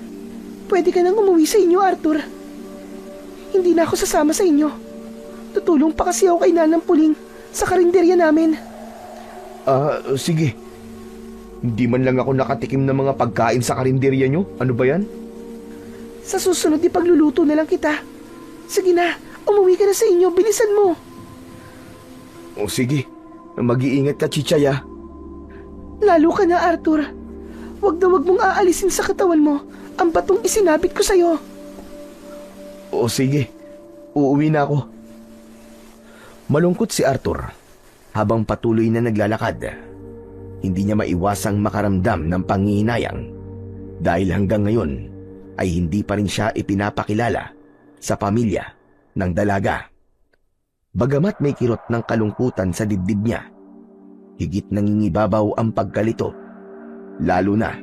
Pwede ka nang umuwi sa inyo, Arthur. Hindi na ako sasama sa inyo. Tutulong pa kasi ako kay Nanang Puling sa karinderya namin. Sige. Hindi man lang ako nakatikim ng mga pagkain sa karinderya nyo. Ano ba yan? Sa susunod, ipagluluto na lang kita. Sige na, umuwi ka na sa inyo. Bilisan mo. O sige. Mag-iingat ka, Chichay, ah. Lalo ka na, Arthur. Huwag na huwag mong aalisin sa katawan mo ang batong isinabit ko sa'yo. O sige. Uuwi na ako. Malungkot si Arthur habang patuloy na naglalakad. Hindi niya maiwasang makaramdam ng panghihinayang dahil hanggang ngayon ay hindi pa rin siya ipinapakilala sa pamilya ng dalaga. Bagamat may kirot ng kalungkutan sa dibdib niya, Higit nangingibabaw ang pagkalito. Lalo na,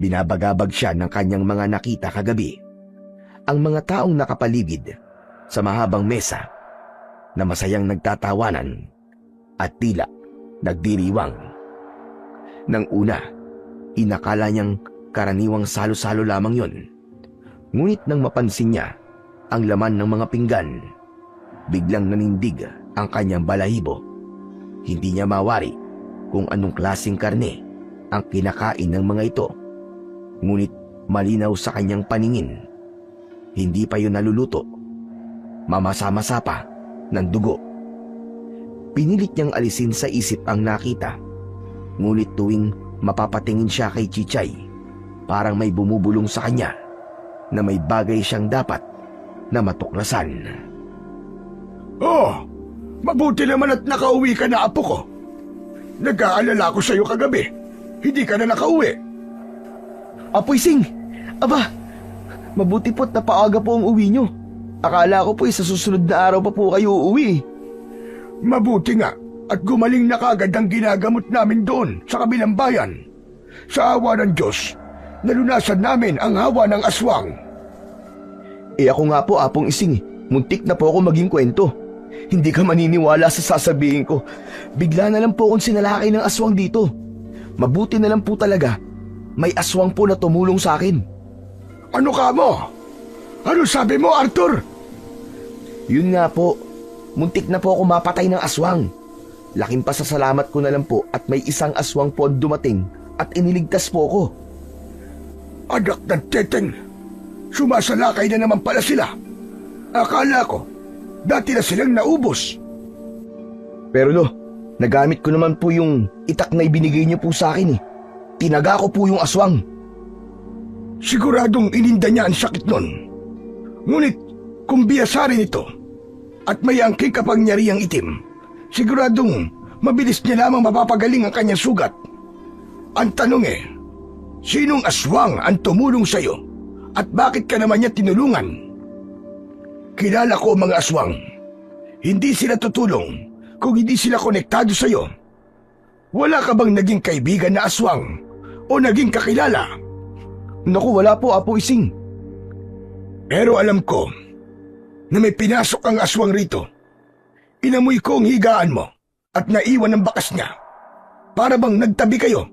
binabagabag siya ng kanyang mga nakita kagabi. Ang mga taong nakapaligid sa mahabang mesa na masayang nagtatawanan at tila nagdiriwang. Nang una, inakala niyang karaniwang salo-salo lamang yon. Ngunit nang mapansin niya ang laman ng mga pinggan, biglang nanindig ang kanyang balahibo. Hindi niya mawari kung anong klaseng karne ang kinakain ng mga ito. Ngunit malinaw sa kanyang paningin, hindi pa yun naluluto. Mamasa-masa pa ng dugo. Pinilit niyang alisin sa isip ang nakita. Ngunit tuwing mapapatingin siya kay Chichay, parang may bumubulong sa kanya na may bagay siyang dapat na matuklasan. Oh, mabuti naman at nakauwi ka na, apo ko. Nag-aalala ko sa'yo kagabi. Hindi ka na nakauwi. Apoy Sing! Aba, mabuti po't napaaga po ang uwi nyo. Akala ko po sa susunod na araw pa po kayo uuwi. Mabuti nga at gumaling na kagad ang ginagamot namin doon sa kabilang bayan. Sa awa ng Diyos, nalunasan namin ang hawa ng aswang. Ako nga po, Apong Ising, muntik na po ako maging kwento. Hindi ka maniniwala sa sasabihin ko. Bigla na lang po akong sinalakay ng aswang dito. Mabuti na lang po talaga, may aswang po na tumulong sa akin. Ano ka mo? Ano sabi mo, Arthur? Yun nga po, muntik na po ako mapatay ng aswang. Laking pasasalamat ko na lang po at may isang aswang po ang dumating at iniligtas po ako. Anak ng teteng, sumasalakay na naman pala sila. Akala ko, dati na silang naubos. Pero lo, nagamit ko naman po yung itak na ibinigay niyo po sa akin eh. Tinaga ko po yung aswang. Siguradong ininda niya ang sakit nun. Ngunit kung biyasa rin ito at may angking kapangyarihang itim, siguradong mabilis niya lamang mapapagaling ang kanyang sugat. Ang tanong sinong aswang ang tumulong sa'yo at bakit ka naman niya tinulungan? Kilala ko ang mga aswang. Hindi sila tutulong kung hindi sila konektado sa'yo. Wala ka bang naging kaibigan na aswang o naging kakilala? Naku, wala po, Apo Ising. Pero alam ko na may pinasok ang aswang rito. Inamoy ko ang higaan mo at naiwan ang bakas niya. Para bang nagtabi kayo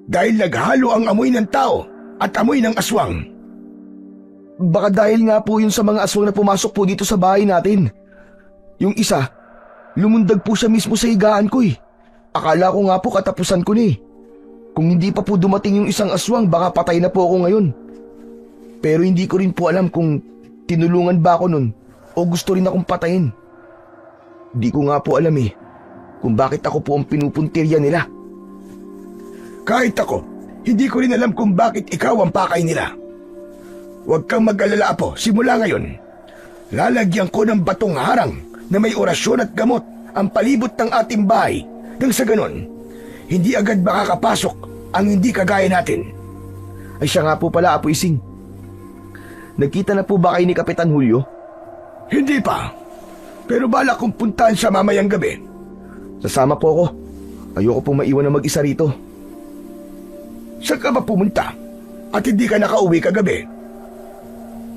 dahil naghalo ang amoy ng tao at amoy ng aswang. Baka dahil nga po yun sa mga aswang na pumasok po dito sa bahay natin. Yung isa, lumundag po siya mismo sa higaan ko eh. Akala ko nga po katapusan ko na eh. Kung hindi pa po dumating yung isang aswang, baka patay na po ako ngayon. Pero hindi ko rin po alam kung tinulungan ba ako nun o gusto rin akong patayin. Di ko nga po alam kung bakit ako po ang pinupuntirya nila. Kahit ako, hindi ko rin alam kung bakit ikaw ang pakay nila. Huwag kang mag-alala, Apo. Simula ngayon, lalagyan ko ng batong harang na may orasyon at gamot ang palibot ng ating bahay. Nang sa ganon, hindi agad makakapasok ang hindi kagaya natin. Ay siya nga po pala, Apo Ising. Nagkita na po ba kayo ni Kapitan Julio? Hindi pa. Pero balak kong puntahan siya mamayang gabi. Sasama po ako. Ayoko pong maiwan na mag-isa rito. Saan ka ba pumunta? At hindi ka nakauwi kagabi?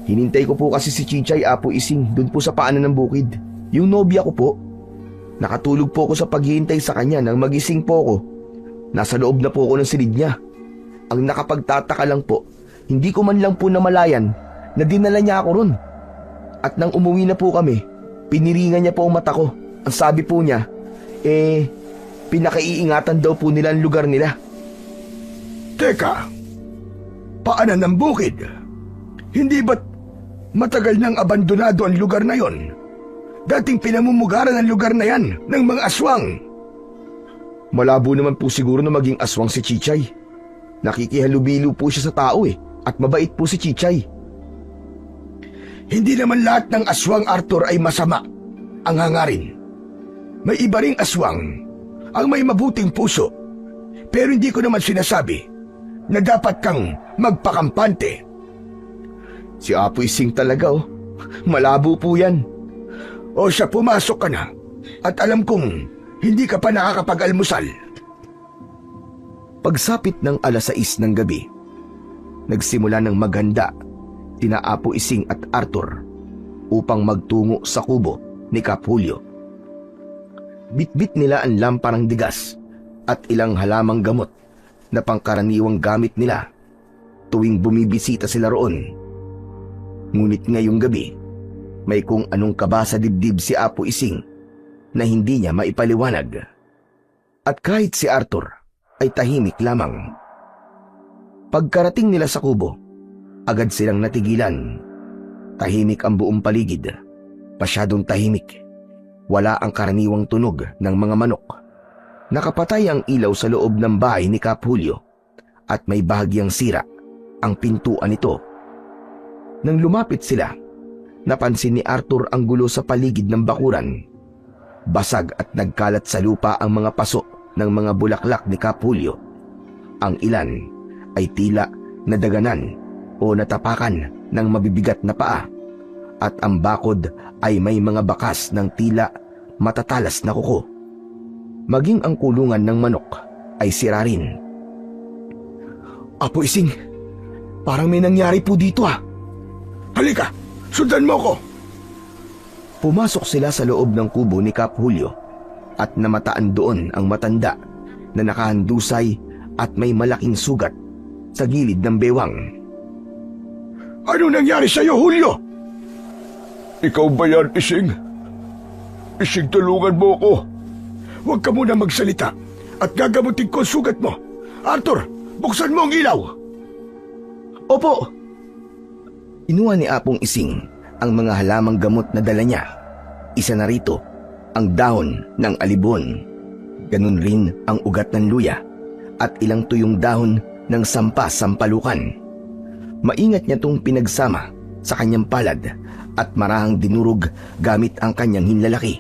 Hinintay ko po kasi si Chichay, Apo Ising, dun po sa paanan ng bukid. Yung nobya ko po. Nakatulog po ako sa paghihintay sa kanya nang magising po ako. Nasa loob na po ako ng silid niya. Ang nakapagtataka lang po, hindi ko man lang po namalayan na dinala niya ako ron. At nang umuwi na po kami, piniringan niya po ang mata ko. Ang sabi po niya, pinakaiingatan daw po nila ang lugar nila. Teka, paanan ng bukid? Hindi ba't matagal nang abandonado ang lugar na yon? Dating pinamumugaran ang lugar na yan ng mga aswang. Malabo naman po siguro na maging aswang si Chichay. Nakikihalubilo po siya sa tao at mabait po si Chichay. Hindi naman lahat ng aswang, Arthur, ay masama ang hangarin. May iba ring aswang ang may mabuting puso. Pero hindi ko naman sinasabi na dapat kang magpakampante. Si Apo Ising talaga Malabo po yan. O siya, pumasok ka na at alam kong Hindi ka pa nakakapag-almusal. Pagsapit ng 6:00 ng gabi, nagsimula ng maghanda tina Apo Ising at Arthur upang magtungo sa kubo ni Kap Julio. Bitbit nila ang lamparang bigas at ilang halamang gamot na pangkaraniwang gamit nila tuwing bumibisita sila roon. Ngunit ngayong gabi, may kung anong kaba sa dibdib si Apo Ising na hindi niya maipaliwanag. At kahit si Arthur ay tahimik lamang. Pagkarating nila sa kubo, agad silang natigilan. Tahimik ang buong paligid. Pasyadong tahimik. Wala ang karaniwang tunog ng mga manok. Nakapatay ang ilaw sa loob ng bahay ni Kap Julio at may bahagyang sira ang pintuan nito. Nang lumapit sila, napansin ni Arthur ang gulo sa paligid ng bakuran. Basag at nagkalat sa lupa ang mga paso ng mga bulaklak ni Kap Julio. Ang ilan ay tila nadaganan o natapakan ng mabibigat na paa at ang bakod ay may mga bakas ng tila matatalas na kuko. Maging ang kulungan ng manok ay sira rin. Apo Ising, parang may nangyari po dito Halika, sundan mo ko. Pumasok sila sa loob ng kubo ni Kap Julio at namataan doon ang matanda na nakahandusay at may malaking sugat sa gilid ng bewang. Ano nangyari sa'yo, Julio? Ikaw ba yan, Ising? Ising, tulungan mo ko. Huwag ka muna magsalita at gagamutin ko ang sugat mo. Arthur, buksan mo ang ilaw. Opo! Inuha ni Apong Ising ang mga halamang gamot na dala niya. Isa na rito ang dahon ng alibon. Ganun rin ang ugat ng luya at ilang tuyong dahon ng sampa-sampalukan. Maingat niya itong pinagsama sa kanyang palad at marahang dinurog gamit ang kanyang hinlalaki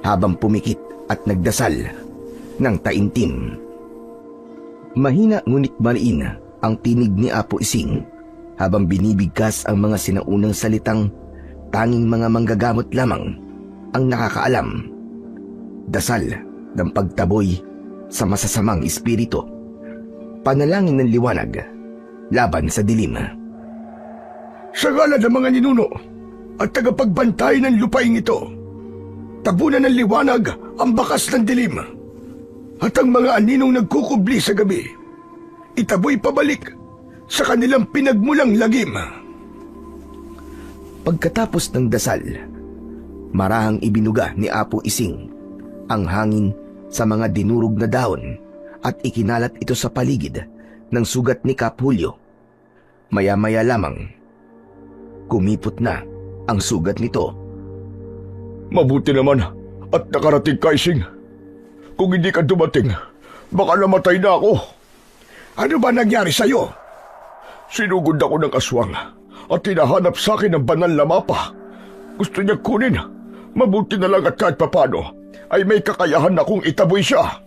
habang pumikit at nagdasal ng taimtim. Mahina ngunit mariin ang tinig ni Apo Ising habang binibigkas ang mga sinaunang salitang tanging mga manggagamot lamang ang nakakaalam. Dasal ng pagtaboy sa masasamang espiritu. Panalangin ng liwanag laban sa dilim. Sa ngalan ng mga ninuno at tagapagbantay ng lupaing ito, tabunan ng liwanag ang bakas ng dilim at ang mga aninong nagkukubli sa gabi, itaboy pabalik sa kanilang pinagmulang lagim. Pagkatapos ng dasal, marahang ibinuga ni Apo Ising ang hangin sa mga dinurog na dahon at ikinalat ito sa paligid ng sugat ni Kap Julio. Maya-maya lamang, kumipot na ang sugat nito. Mabuti naman at nakarating ka, Ising. Kung hindi ka dumating, baka namatay na ako. Ano ba nangyari sa'yo? Sinugod ako ng aswang at hinahanap sa akin ng banal na mapa. Gusto niya kunin. Mabuti na lang at kahit papano ay may kakayahan akong itaboy siya.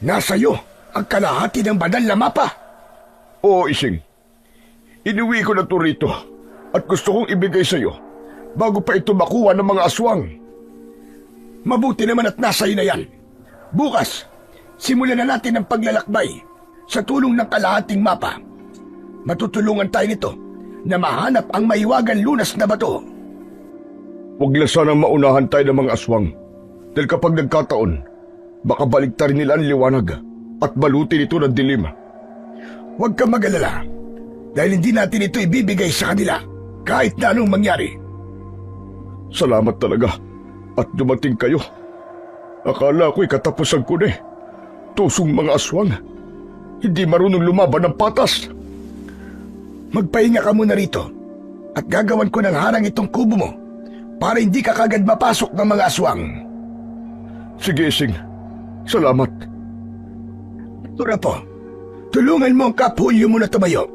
Nasa iyo ang kalahati ng banal na mapa. Oo, Ising. Inuwi ko na ito rito at gusto kong ibigay sa iyo bago pa ito makuha ng mga aswang. Mabuti naman at nasa iyo na yan. Bukas, simulan na natin ang paglalakbay sa tulong ng kalahating mapa. Matutulungan tayo nito na mahanap ang maiwagang lunas na bato. Huwag na sanang maunahan tayo ng mga aswang dahil kapag nagkataon, baka baliktarin nila ang liwanag at balutin ito ng dilim. Huwag kang mag-alala dahil hindi natin ito ibibigay sa kanila kahit na anong mangyari. Salamat talaga at dumating kayo. Akala ko'y katapusan ko na Tusong mga aswang. Hindi marunong lumaban ng patas. Magpahinga ka muna rito at gagawan ko ng harang itong kubo mo para hindi ka kagad mapasok ng mga aswang. Sige, Ising. Salamat. Tura po, tulungan mo ang Kap Julio mo na tumayo.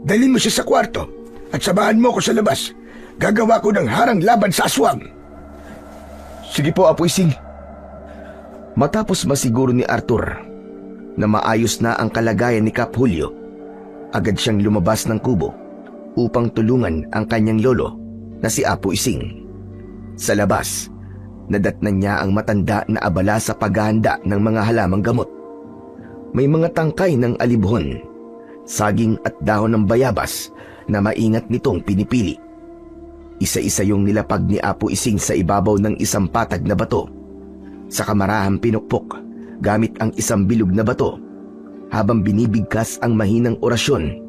Dalhin mo siya sa kwarto at samahan mo ko sa labas. Gagawa ko ng harang laban sa aswang. Sige po, Apo Ising. Matapos masiguro ni Arthur na maayos na ang kalagayan ni Kap Julio, agad siyang lumabas ng kubo upang tulungan ang kanyang lolo na si Apo Ising. Sa labas, Nadatnan niya ang matanda na abala sa paghahanda ng mga halamang gamot. May mga tangkay ng alibhon, saging at dahon ng bayabas na maingat nitong pinipili. Isa-isa yung nilapag ni Apo Ising sa ibabaw ng isang patag na bato. Sa kamarahang pinukpok gamit ang isang bilog na bato habang binibigkas ang mahinang orasyon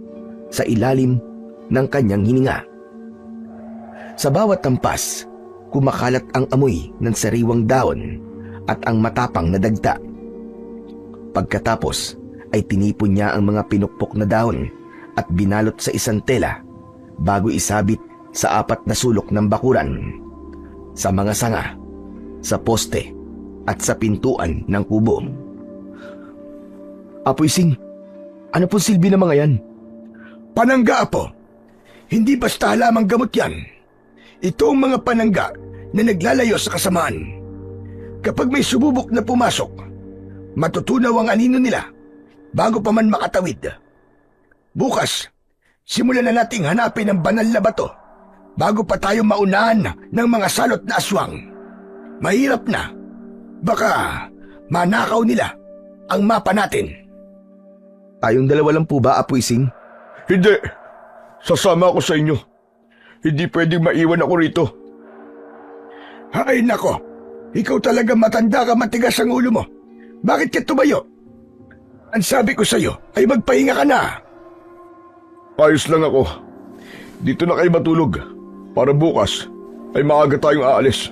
sa ilalim ng kanyang hininga. Sa bawat tampas, kumakalat ang amoy ng sariwang dahon at ang matapang na dagta. Pagkatapos ay tinipon niya ang mga pinukpok na dahon at binalot sa isang tela bago isabit sa 4 na sulok ng bakuran, sa mga sanga, sa poste at sa pintuan ng kubo. Apo Ising, ano pong silbi ng mga yan? Panangga, Apo. Hindi basta lamang gamot yan. Ito ang mga panangga na naglalayo sa kasamaan. Kapag may sububok na pumasok, matutunaw ang anino nila bago pa man makatawid. Bukas, simulan na nating hanapin ang banal na bato bago pa tayo maunahan ng mga salot na aswang. Mahirap na. Baka manakaw nila ang mapa natin. Tayong dalawa lang po ba, Apo Ising? Hindi. Sasama ako sa inyo. Hindi pwedeng maiwan ako rito. Ay nako, ikaw talaga matanda ka, matigas ang ulo mo. Bakit ka tumayo? Ang sabi ko sa'yo ay magpahinga ka na. Ayos lang ako. Dito na kayo matulog. Para bukas ay maaga tayong aalis.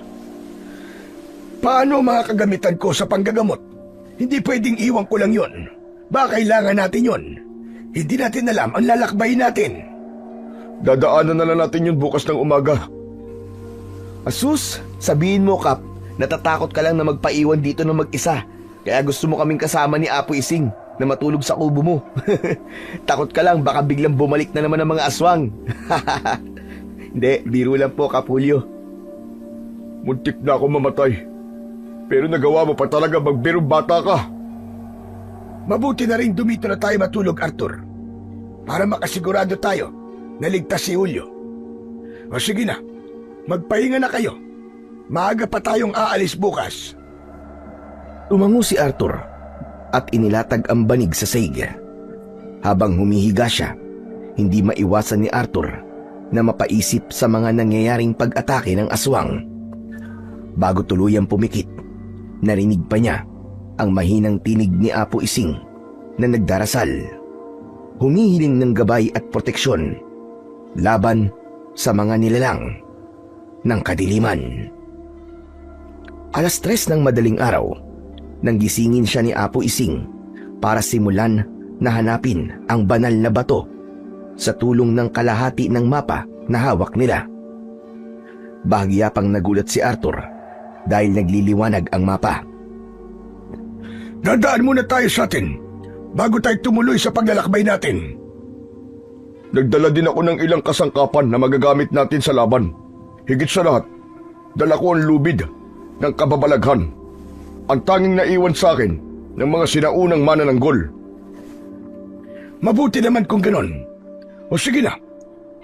Paano mga kagamitan ko sa panggagamot? Hindi pwedeng iwan ko lang yon. Baka kailangan natin yon. Hindi natin alam ang lalakbayin natin. Dadaanan na lang natin yun bukas ng umaga. Asus, sabihin mo, Kap, natatakot ka lang na magpaiwan dito ng mag-isa. Kaya gusto mo kaming kasama ni Apo Ising na matulog sa kubo mo. Takot ka lang, baka biglang bumalik na naman ang mga aswang. Hindi, biro lang po, Kap Julio. Muntik na ako mamatay. Pero nagawa mo pa talaga magbirong bata ka. Mabuti na rin dumito na tayo matulog, Arthur. Para makasigurado tayo na ligtas si Julio. O sige na, magpahinga na kayo. Maaga pa tayong aalis bukas. Tumango si Arthur at inilatag ang banig sa saig. Habang humihiga siya, hindi maiwasan ni Arthur na mapaisip sa mga nangyayaring pag-atake ng aswang. Bago tuluyang pumikit, narinig pa niya ang mahinang tinig ni Apo Ising na nagdarasal, humihiling ng gabay at proteksyon laban sa mga nilalang ng kadiliman. 3:00 ng madaling araw, nang gisingin siya ni Apo Ising para simulan na hanapin ang banal na bato sa tulong ng kalahati ng mapa na hawak nila. Bahagya pang nagulat si Arthur dahil nagliliwanag ang mapa. Dadaan muna tayo sa atin bago tayo tumuloy sa paglalakbay natin. Nagdala din ako ng ilang kasangkapan na magagamit natin sa laban. Higit sa lahat, dala ko ang lubid ng kababalaghan. Ang tanging naiwan sa akin ng mga sinaunang manananggol. Mabuti naman kung ganon. O sige na,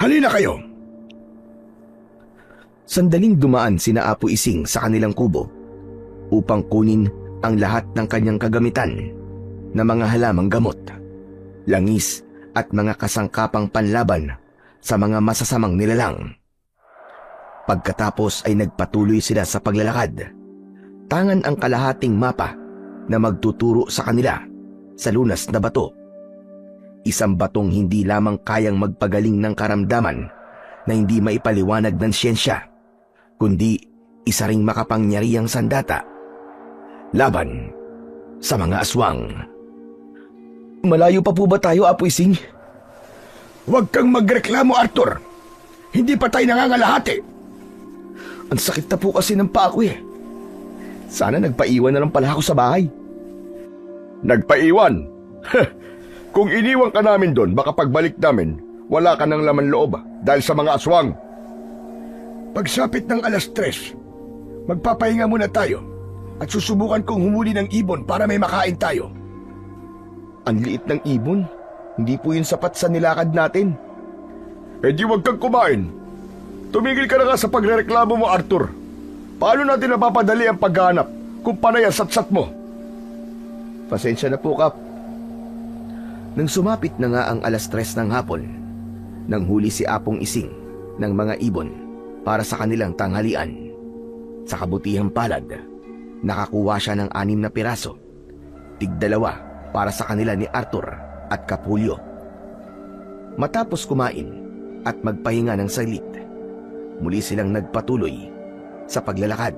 halina kayo. Sandaling dumaan sina Apo Ising sa kanilang kubo upang kunin ang lahat ng kanyang kagamitan na mga halamang gamot, langis at mga kasangkapang panlaban sa mga masasamang nilalang. Pagkatapos ay nagpatuloy sila sa paglalakad. Tangan ang kalahating mapa na magtuturo sa kanila sa lunas na bato. Isang batong hindi lamang kayang magpagaling ng karamdaman na hindi maipaliwanag ng siyensya, kundi isa ring makapangyarihang sandata laban sa mga aswang. Malayo pa po ba tayo, Apo Ising? Huwag kang magreklamo, Arthur. Hindi pa tayo nangangalahati. Ang sakit na po kasi ng paa ko eh. Sana nagpaiwan na lang pala ako sa bahay. Nagpaiwan? Kung iniwan ka namin doon, baka pagbalik namin, wala ka ng laman loob dahil sa mga aswang. Pagsapit ng 3:00, magpapahinga muna tayo at susubukan kong humuli ng ibon para may makain tayo. Ang liit ng ibon. Hindi po yun sapat sa nilakad natin. Eh di wag kang kumain. Tumigil ka na nga sa pagrereklamo mo, Arthur. Paano natin napapadali ang paghahanap kung panay ang satsat mo? Pasensya na po, Kap. Nang sumapit na nga ang 3:00 ng hapon, nang huli si Apong Ising ng mga ibon para sa kanilang tanghalian. Sa kabutihang palad, nakakuha siya ng 6 na piraso, tig-2 para sa kanila ni Arthur at Kapulyo. Matapos kumain at magpahinga ng saglit, muli silang nagpatuloy sa paglalakad.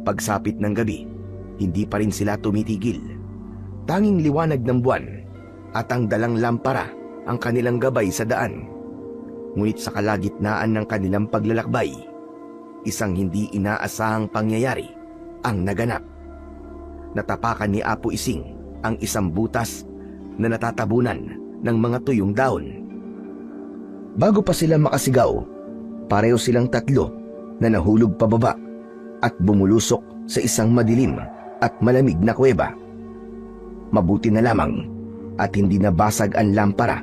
Pagsapit ng gabi, hindi pa rin sila tumitigil. Tanging liwanag ng buwan at ang dalang lampara ang kanilang gabay sa daan. Ngunit sa kalagitnaan ng kanilang paglalakbay, isang hindi inaasahang pangyayari ang naganap. Natapakan ni Apo Ising ang isang butas na natatabunan ng mga tuyong dahon. Bago pa sila makasigaw, pareho silang 3 na nahulog pababa at bumulusok sa isang madilim at malamig na kuweba. Mabuti na lamang at hindi nabasag ang lampara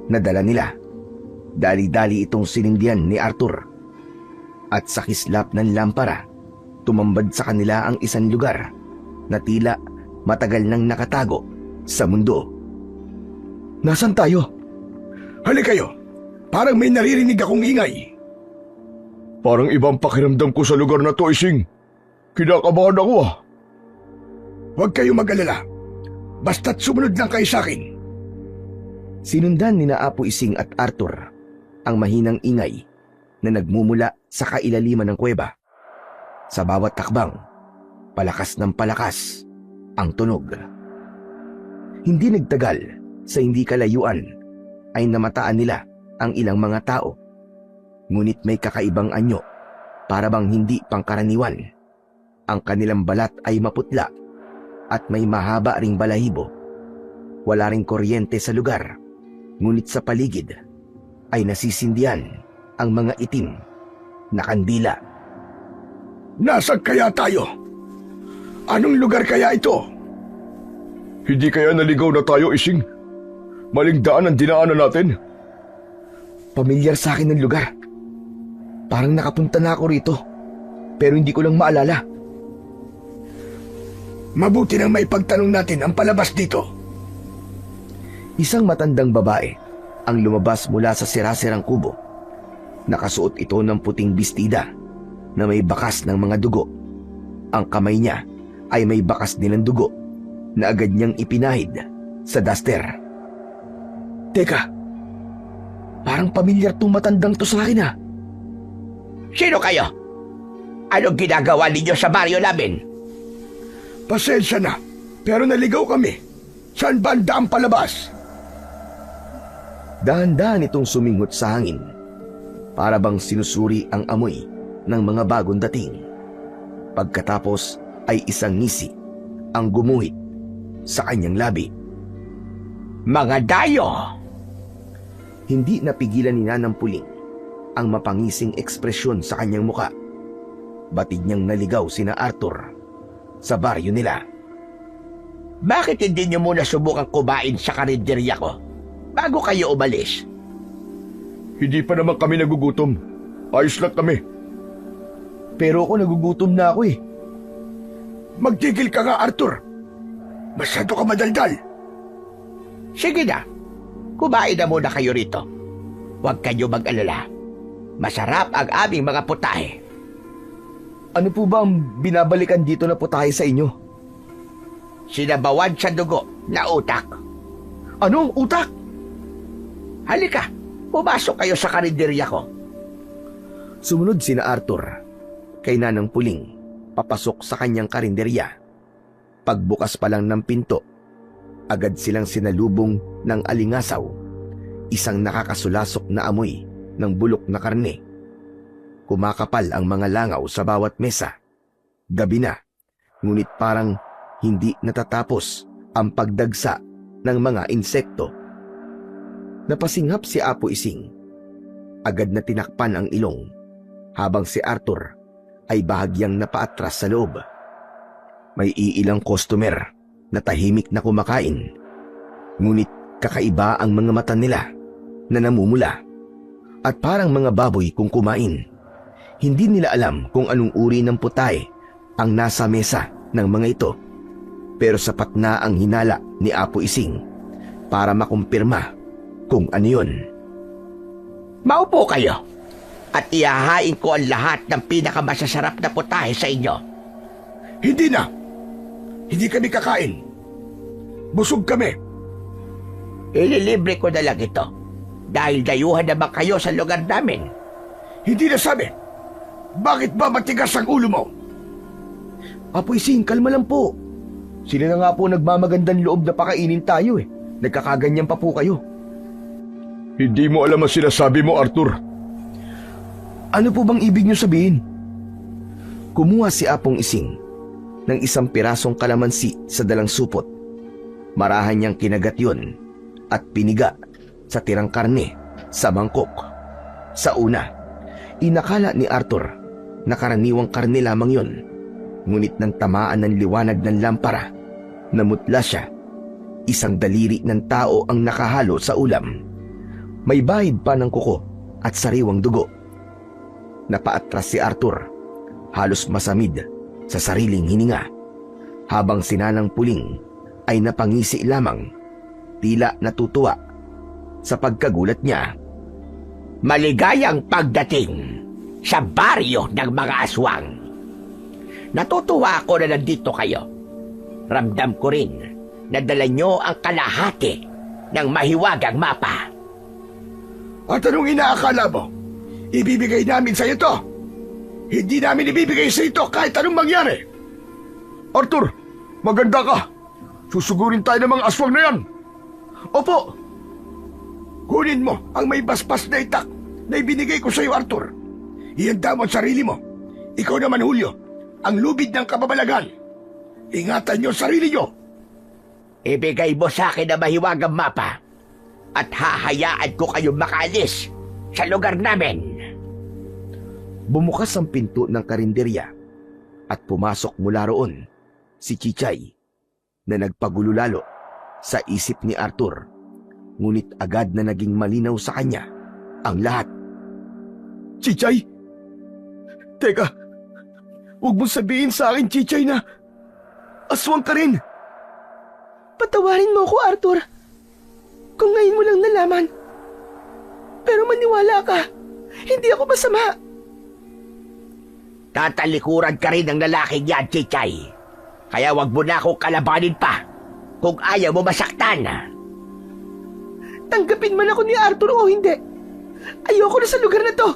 na dala nila. Dali-dali itong sinindihan ni Arthur. At sa kislap ng lampara, tumambad sa kanila ang isang lugar na tila matagal nang nakatago sa mundo. Nasaan tayo? Hali kayo! Parang may naririnig akong ingay. Parang ibang pakiramdam ko sa lugar na to, Ising. Kinakabahan ako ah. Huwag kayo mag-alala. Basta't sumunod lang kayo sa akin. Sinundan ni na Apo Ising at Arthur ang mahinang ingay na nagmumula sa kailaliman ng kuweba. Sa bawat takbang, palakas ng palakas ang tunog. Hindi nagtagal, sa hindi kalayuan ay namataan nila ang ilang mga tao. Ngunit may kakaibang anyo, para bang hindi pangkaraniwan. Ang kanilang balat ay maputla at may mahaba ring balahibo. Wala ring kuryente sa lugar, ngunit sa paligid ay nasisindihan ang mga itim na kandila. Nasaan kaya tayo? Anong lugar kaya ito? Hindi kaya naligaw na tayo, Ising? Maling daan ang dinaanan natin. Pamilyar sa akin ng lugar. Parang nakapunta na ako rito, pero hindi ko lang maalala. Mabuti nang may pagtanong natin ang palabas dito. Isang matandang babae ang lumabas mula sa sirasirang kubo. Nakasuot ito ng puting bestida na may bakas ng mga dugo. Ang kamay niya ay may bakas din ng dugo na agad niyang ipinahid sa duster. Teka, parang pamilyar tong matandang to sa akin ah. Sino kayo? Anong ginagawa ninyo sa baryo namin? Pasensya na, pero naligaw kami. Saan banda ang palabas? Dahan-dahan itong suminghot sa hangin, para bang sinusuri ang amoy ng mga bagong dating. Pagkatapos ay isang ngisi ang gumuhit sa kanyang labi. Mga dayo! Hindi napigilan ni Nanang Puling ang mapangising ekspresyon sa kanyang muka. Batid niyang naligaw sina Arthur sa baryo nila. Bakit hindi niyo muna subukang kumain sa karinderya ko bago kayo umalis? Hindi pa naman kami nagugutom. Ayos lang kami. Pero ako nagugutom na ako eh. Magtigil ka nga, Arthur. Masyado ka madaldal. Sige na, kumain na muna kayo rito. Huwag kayo mag-alala. Masarap ang aming mga putahe. Ano po ba ang binabalikan dito na po tayo sa inyo? Sinabawan sa dugo na utak. Ano? Utak? Halika, pumasok kayo sa karinderya ko. Sumunod sina Arthur kay Nanang Puling papasok sa kanyang karinderya. Pagbukas pa lang ng pinto, agad silang sinalubong ng alingasaw, isang nakakasulasok na amoy ng bulok na karne. Kumakapal ang mga langaw sa bawat mesa. Gabi na, ngunit parang hindi natatapos ang pagdagsa ng mga insekto. Napasinghap si Apo Ising. Agad na tinakpan ang ilong, habang si Arthur ay bahagyang napaatras sa loob. May iilang customer na tahimik na kumakain, ngunit kakaiba ang mga mata nila na namumula at parang mga baboy kung kumain. Hindi nila alam kung anong uri ng putahe ang nasa mesa ng mga ito. Pero sapat na ang hinala ni Apo Ising para makumpirma kung ano yun. Maupo kayo at ihahain ko ang lahat ng pinakamasasarap na putahe sa inyo. Hindi na. Hindi kami kakain. Busog kami. Ililibre ko na lang ito dahil dayuhan naman kayo sa lugar namin. Hindi na sabi. Bakit ba matigas ang ulo mo? Apo Ising, kalma lang po. Sila na nga po nagmamagandang loob na pakainin tayo eh. Nagkakaganyan pa po kayo. Hindi mo alam ang sinasabi mo, Arthur. Ano po bang ibig niyo sabihin? Kumuha si Apong Ising ng isang pirasong kalamansi sa dalang supot. Marahan niyang kinagat yun at piniga sa tirang karne sa mangkok. Sa una, inakala ni Arthur na karaniwang karne lamang yun. Ngunit nang tamaan ng liwanag ng lampara, namutla siya. Isang daliri ng tao ang nakahalo sa ulam. May bahid pa ng kuko at sariwang dugo. Napaatras si Arthur, halos masamid sa sariling hininga, habang sinanang puling ay napangisi lamang, tila natutuwa sa pagkagulat niya. Maligayang pagdating sa baryo ng mga aswang. Natutuwa ako na nandito kayo. Ramdam ko rin na dala nyo ang kalahati ng mahiwagang mapa. At anong inaakala mo? Ibibigay namin sa ito. Hindi namin ibibigay sa ito kahit anong mangyari. Arthur, maganda ka. Susugurin tayo ng mga aswang na yan. Opo! Kunin mo ang may basbas na itak na ibinigay ko sa iyo, Arthur. Ihanda mo ang sarili mo. Ikaw naman, Julio, ang lubid ng kababalagan. Ingatan niyo ang sarili niyo. Ibigay mo sa akin ang mahiwagang mapa at hahayaan ko kayong makaalis sa lugar namin. Bumukas ang pinto ng karinderya at pumasok mula roon si Chichay na nagpagulo lalo sa isip ni Arthur. Ngunit agad na naging malinaw sa kanya ang lahat. Chichay? Teka, huwag mong sabihin sa akin, Chichay, na aswang ka rin. Patawarin mo ako, Arthur. Kung ngayon mo lang nalaman. Pero maniwala ka, hindi ako masama. Tatalikuran ka rin ng lalaking yan, Chichay. Kaya wag mo na akong kalabanin pa kung ayaw mo masaktan. Tanggapin man ako ni Arthur o hindi, ayoko na sa lugar na to.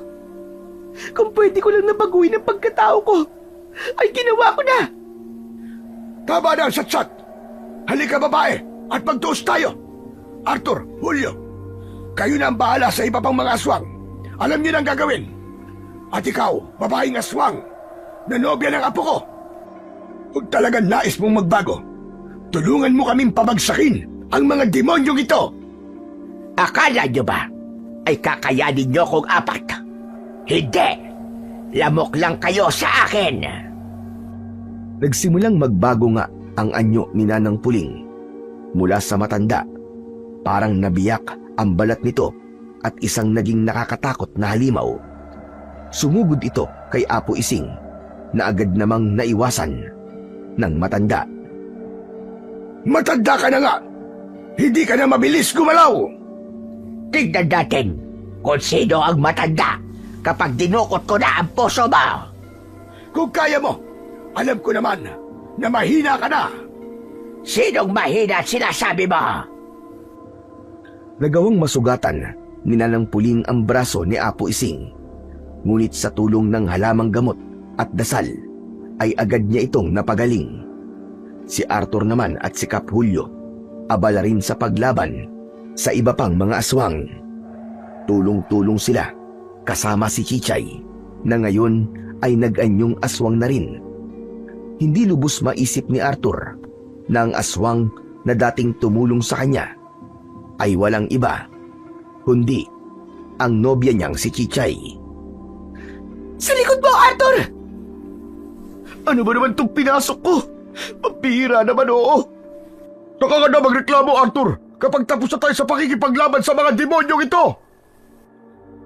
Kung pwede ko lang nabaguhin ang pagkatao ko, ay ginawa ko na. Tama na ang satsat. Halika, babae, at magtuos tayo. Arthur, Julio, kayo na ang bahala sa iba pang mga aswang. Alam niyo na ang gagawin. At ikaw, babaeng aswang, na nobya ng apo ko. Kung talagang nais mong magbago, tulungan mo kaming pabagsakin ang mga demonyong ito. Akala nyo ba ay kakayanin nyo kung apat? Hindi! Lamok lang kayo sa akin! Nagsimulang magbago nga ang anyo ni Nanang Puling. Mula sa matanda, parang nabiyak ang balat nito at isang naging nakakatakot na halimaw. Sumugod ito kay Apo Ising na agad namang naiwasan ng matanda. Matanda ka na nga! Hindi ka na mabilis gumalaw! Tignan natin kung sino ang matanda kapag dinukot ko na ang puso mo! Kung kaya mo, alam ko naman na mahina ka na! Sinong mahina sinasabi mo? Nagawang masugatan ni Nanang Puling ang braso ni Apo Ising. Ngunit sa tulong ng halamang gamot at dasal, ay agad niya itong napagaling. Si Arthur naman at si Kap Julio, abala rin sa paglaban sa iba pang mga aswang. Tulong-tulong sila kasama si Chichay na ngayon ay nag-anyong aswang na rin. Hindi lubos maisip ni Arthur na ang aswang na dating tumulong sa kanya ay walang iba kundi ang nobya niyang si Chichay. Sa likod mo, Arthur! Ano ba naman itong pinasok ko? Mapihira naman, oo. Taka ka na magreklamo, Arthur, kapag tapos na tayo sa pakikipaglaban sa mga demonyong ito!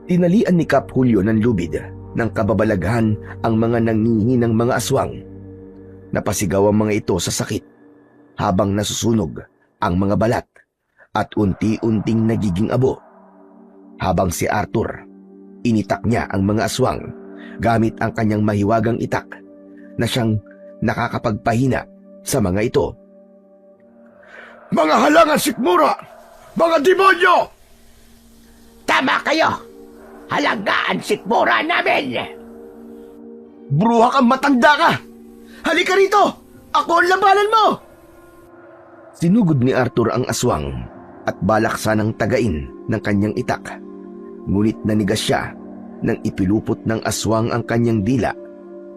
Tinalian ni Kap Julio ng lubid ng kababalaghan ang mga nangihinang mga aswang. Napasigaw ang mga ito sa sakit habang nasusunog ang mga balat at unti-unting nagiging abo. Habang si Arthur, initak niya ang mga aswang gamit ang kanyang mahiwagang itak na siyang nakakapagpahina sa mga ito. Mga halangan sikmura! Mga demonyo! Tama kayo! Halagaan sikmura namin! Bruha kang matanda ka! Halika rito! Ako ang labanan mo! Sinugod ni Arthur ang aswang at balak sanang tagain ng kanyang itak. Ngunit nanigas siya nang ipilupot ng aswang ang kanyang dila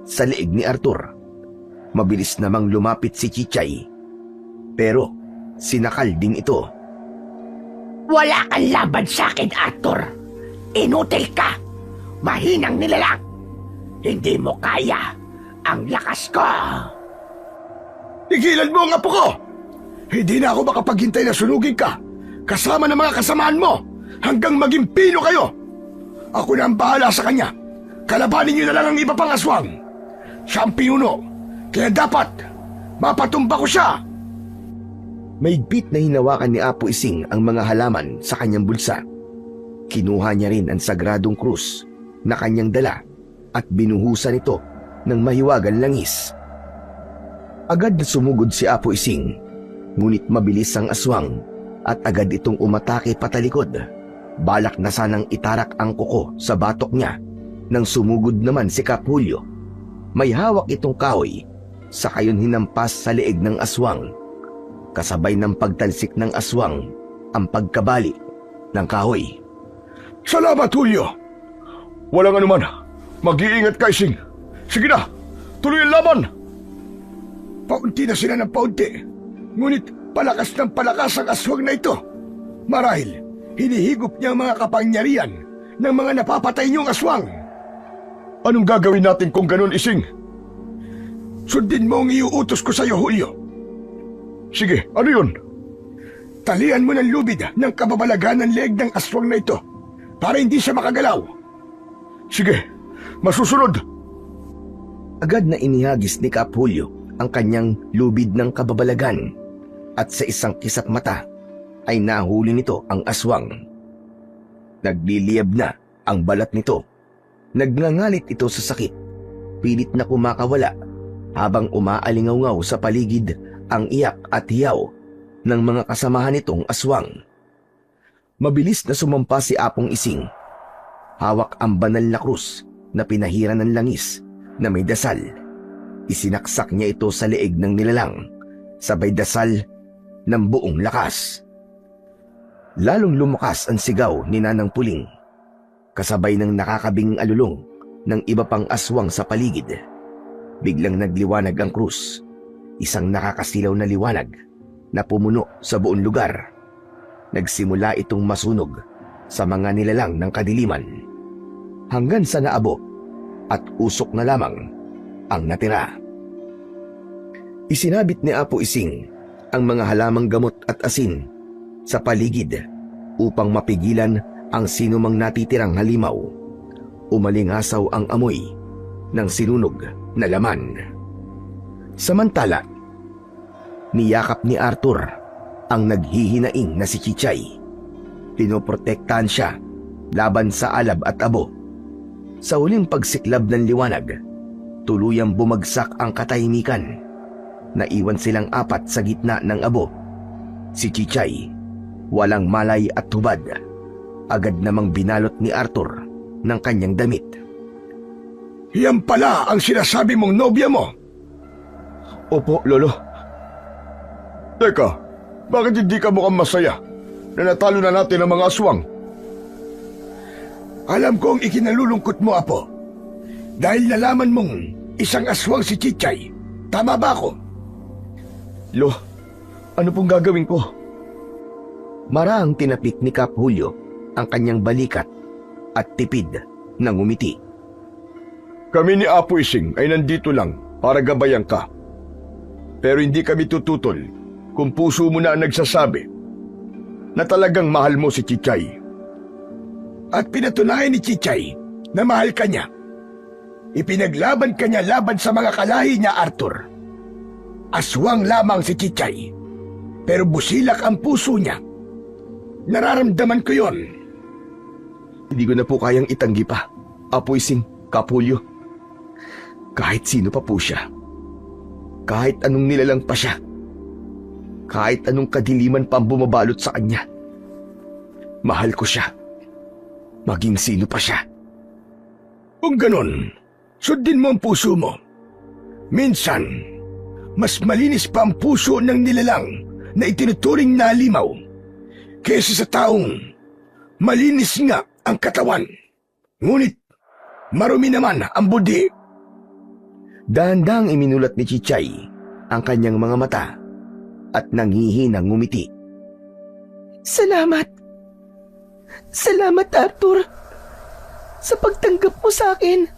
sa leeg ni Arthur. Mabilis namang lumapit si Chichay, pero sinakal din ito. Wala kang laban sa akin, Arthur. Inutil ka. Mahinang nilalang. Hindi mo kaya ang lakas ko. Tigilan mo ang apo ko! Hindi na ako makapaghintay na sunugin ka kasama ng mga kasamaan mo hanggang maging pino kayo. Ako na ang bahala sa kanya. Kalabanin niyo na lang ang iba pang aswang. Siya ang pinuno, kaya dapat mapatumba ko siya. Maigpit na hinawakan ni Apo Ising ang mga halaman sa kanyang bulsa. Kinuha niya rin ang sagradong krus na kanyang dala at binuhusan ito ng mahiwagang langis. Agad na sumugod si Apo Ising, ngunit mabilis ang aswang at agad itong umatake patalikod. Balak na sanang itarak ang kuko sa batok niya nang sumugod naman si Kap Hulyo. May hawak itong kahoy, saka yun hinampas sa leeg ng aswang. Kasabay ng pagtalsik ng aswang ang pagkabali ng kahoy. Salamat, Julio. Walang anuman. Mag-iingat ka, Ising. Sige na, tuloy ang laban. Paunti na sila ng paunti. Ngunit palakas ng palakas ang aswang na ito. Marahil, hinihigop niya ang mga kapangyarihan ng mga napapatay niyong aswang. Anong gagawin natin kung ganun, Ising? Sundin mo ang iuutos ko sa iyo, Julio. Sige, ano yun? Talian mo ng lubid ng kababalaghan ng leeg ng aswang na ito para hindi siya makagalaw. Sige, masusunod. Agad na inihagis ni Kap Hulyo ang kanyang lubid ng kababalaghan at sa isang kisap mata ay nahuli nito ang aswang. Nagliliyab na ang balat nito. Nagngangalit ito sa sakit. Pilit na kumakawala habang umaalingaw-ngaw sa paligid ang iyak at hiyaw ng mga kasamahan nitong aswang. Mabilis na sumampa si Apong Ising. Hawak ang banal na krus na pinahiran ng langis na may dasal. Isinaksak niya ito sa leeg ng nilalang, sabay dasal ng buong lakas. Lalong lumakas ang sigaw ni Nanang Puling, kasabay ng nakakabing alulong ng iba pang aswang sa paligid. Biglang nagliwanag ang krus, isang nakakasilaw na liwanag na pumuno sa buong lugar. Nagsimula itong masunog sa mga nilalang ng kadiliman, hanggang sa naabo at usok na lamang ang natira. Isinabit ni Apo Ising ang mga halamang gamot at asin sa paligid upang mapigilan ang sinumang natitirang halimaw. Umalingasaw ang amoy ng sinunog na laman. Samantala, niyakap ni Arthur ang naghihinaing na si Chichay. Pinoprotektahan siya laban sa alab at abo. Sa huling pagsiklab ng liwanag, tuluyang bumagsak ang katahimikan. Naiwan silang apat sa gitna ng abo. Si Chichay, walang malay at hubad, agad namang binalot ni Arthur ng kanyang damit. Yan pala ang sinasabi mong nobya mo. Opo, Lolo. Teka, bakit hindi ka mukhang masaya na natalo na natin ang mga aswang? Alam kong ikinalulungkot mo, Apo. Dahil nalaman mong isang aswang si Chichay. Tama ba ako? Lo, ano pong gagawin ko? Marahang tinapik ni Kap Hulyo ang kanyang balikat at tipid na ngumiti. Kami ni Apo Ising ay nandito lang para gabayan ka. Pero hindi kami tututol kung puso mo na ang nagsasabi na talagang mahal mo si Chichay. At pinatunayan ni Chichay na mahal ka niya Ipinaglaban ka niya laban sa mga kalahi niya, Arthur. Aswang lamang si Chichay, pero busilak ang puso niya. Nararamdaman ko yon. Hindi ko na po kayang itanggi pa, Apo Ising, Kapulyo. Kahit sino pa po siya. Kahit anong nilalang pa siya. Kahit anong kadiliman pa ang bumabalot sa kanya. Mahal ko siya. Maging sino pa siya. Kung ganon, sundin mo ang puso mo. Minsan, mas malinis pa ang puso ng nilalang na itinuturing na limaw kaysa sa taong malinis nga ang katawan. Ngunit, marumi naman ang budi. Dahan-dahang iminulat ni Chichay ang kanyang mga mata at nanghihinang ngumiti. Salamat. Salamat, Arthur. Sa pagtanggap mo sa akin.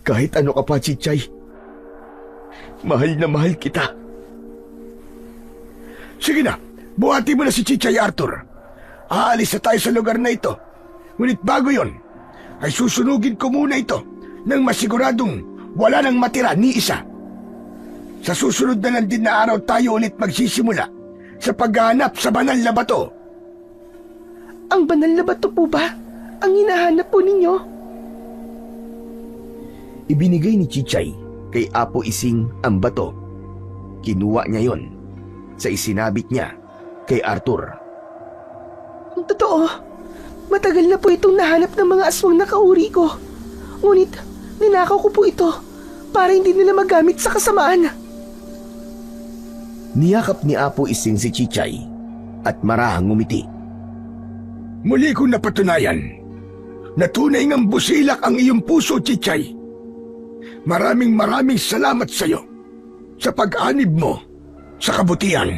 Kahit ano ka pa, Chichay. Mahal na mahal kita. Sige na, buhati mo na si Chichay, Arthur. Aalis na tayo sa lugar na ito. Ngunit bago yon, ay susunugin ko muna ito nang masiguradong wala nang matira ni isa. Sa susunod na lang din na araw tayo ulit magsisimula sa paghahanap sa banal na bato. Ang banal na bato po ba ang hinahanap po ninyo? Ibinigay ni Chichay kay Apo Ising ang bato. Kinuha niya yon sa isinabit niya kay Arthur. Totoo, matagal na po itong nahanap ng mga aswang na kauri ko. Ngunit, ninakaw ko po ito para hindi nila magamit sa kasamaan. Niyakap ni Apo Ising si Chichay at marahang ngumiti. Muli kong napatunayan na tunay ngang busilak ang iyong puso, Chichay. Maraming salamat sa iyo sa pag-anib mo sa kabutihan.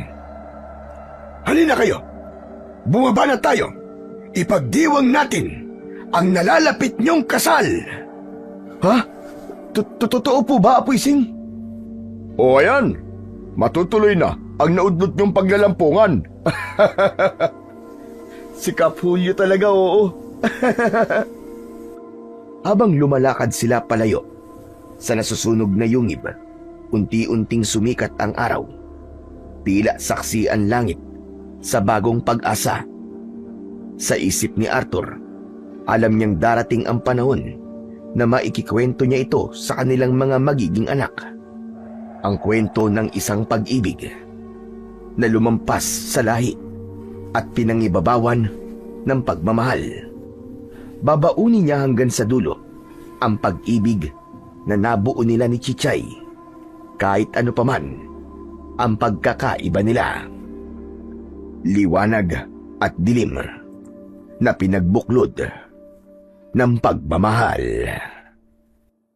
Halina kayo, bumaba na tayo. Ipagdiwang natin ang nalalapit niyong kasal. Ha? Totoo po ba, Apo Ising? O ayan, matutuloy na ang naudlot niyong paglalampungan. Si Kapulyo talaga, oo. Habang lumalakad sila palayo sa nasusunog na yungib, unti-unting sumikat ang araw. Tila saksi ang langit sa bagong pag-asa. Sa isip ni Arthur, alam niyang darating ang panahon na maikikwento niya ito sa kanilang mga magiging anak. Ang kwento ng isang pag-ibig na lumampas sa lahi at pinangibabawan ng pagmamahal. Babaunin niya hanggang sa dulo ang pag-ibig na nabuo nila ni Chichay, kahit ano paman ang pagkakaiba nila. Liwanag at dilim na pinagbuklod ng pagmamahal.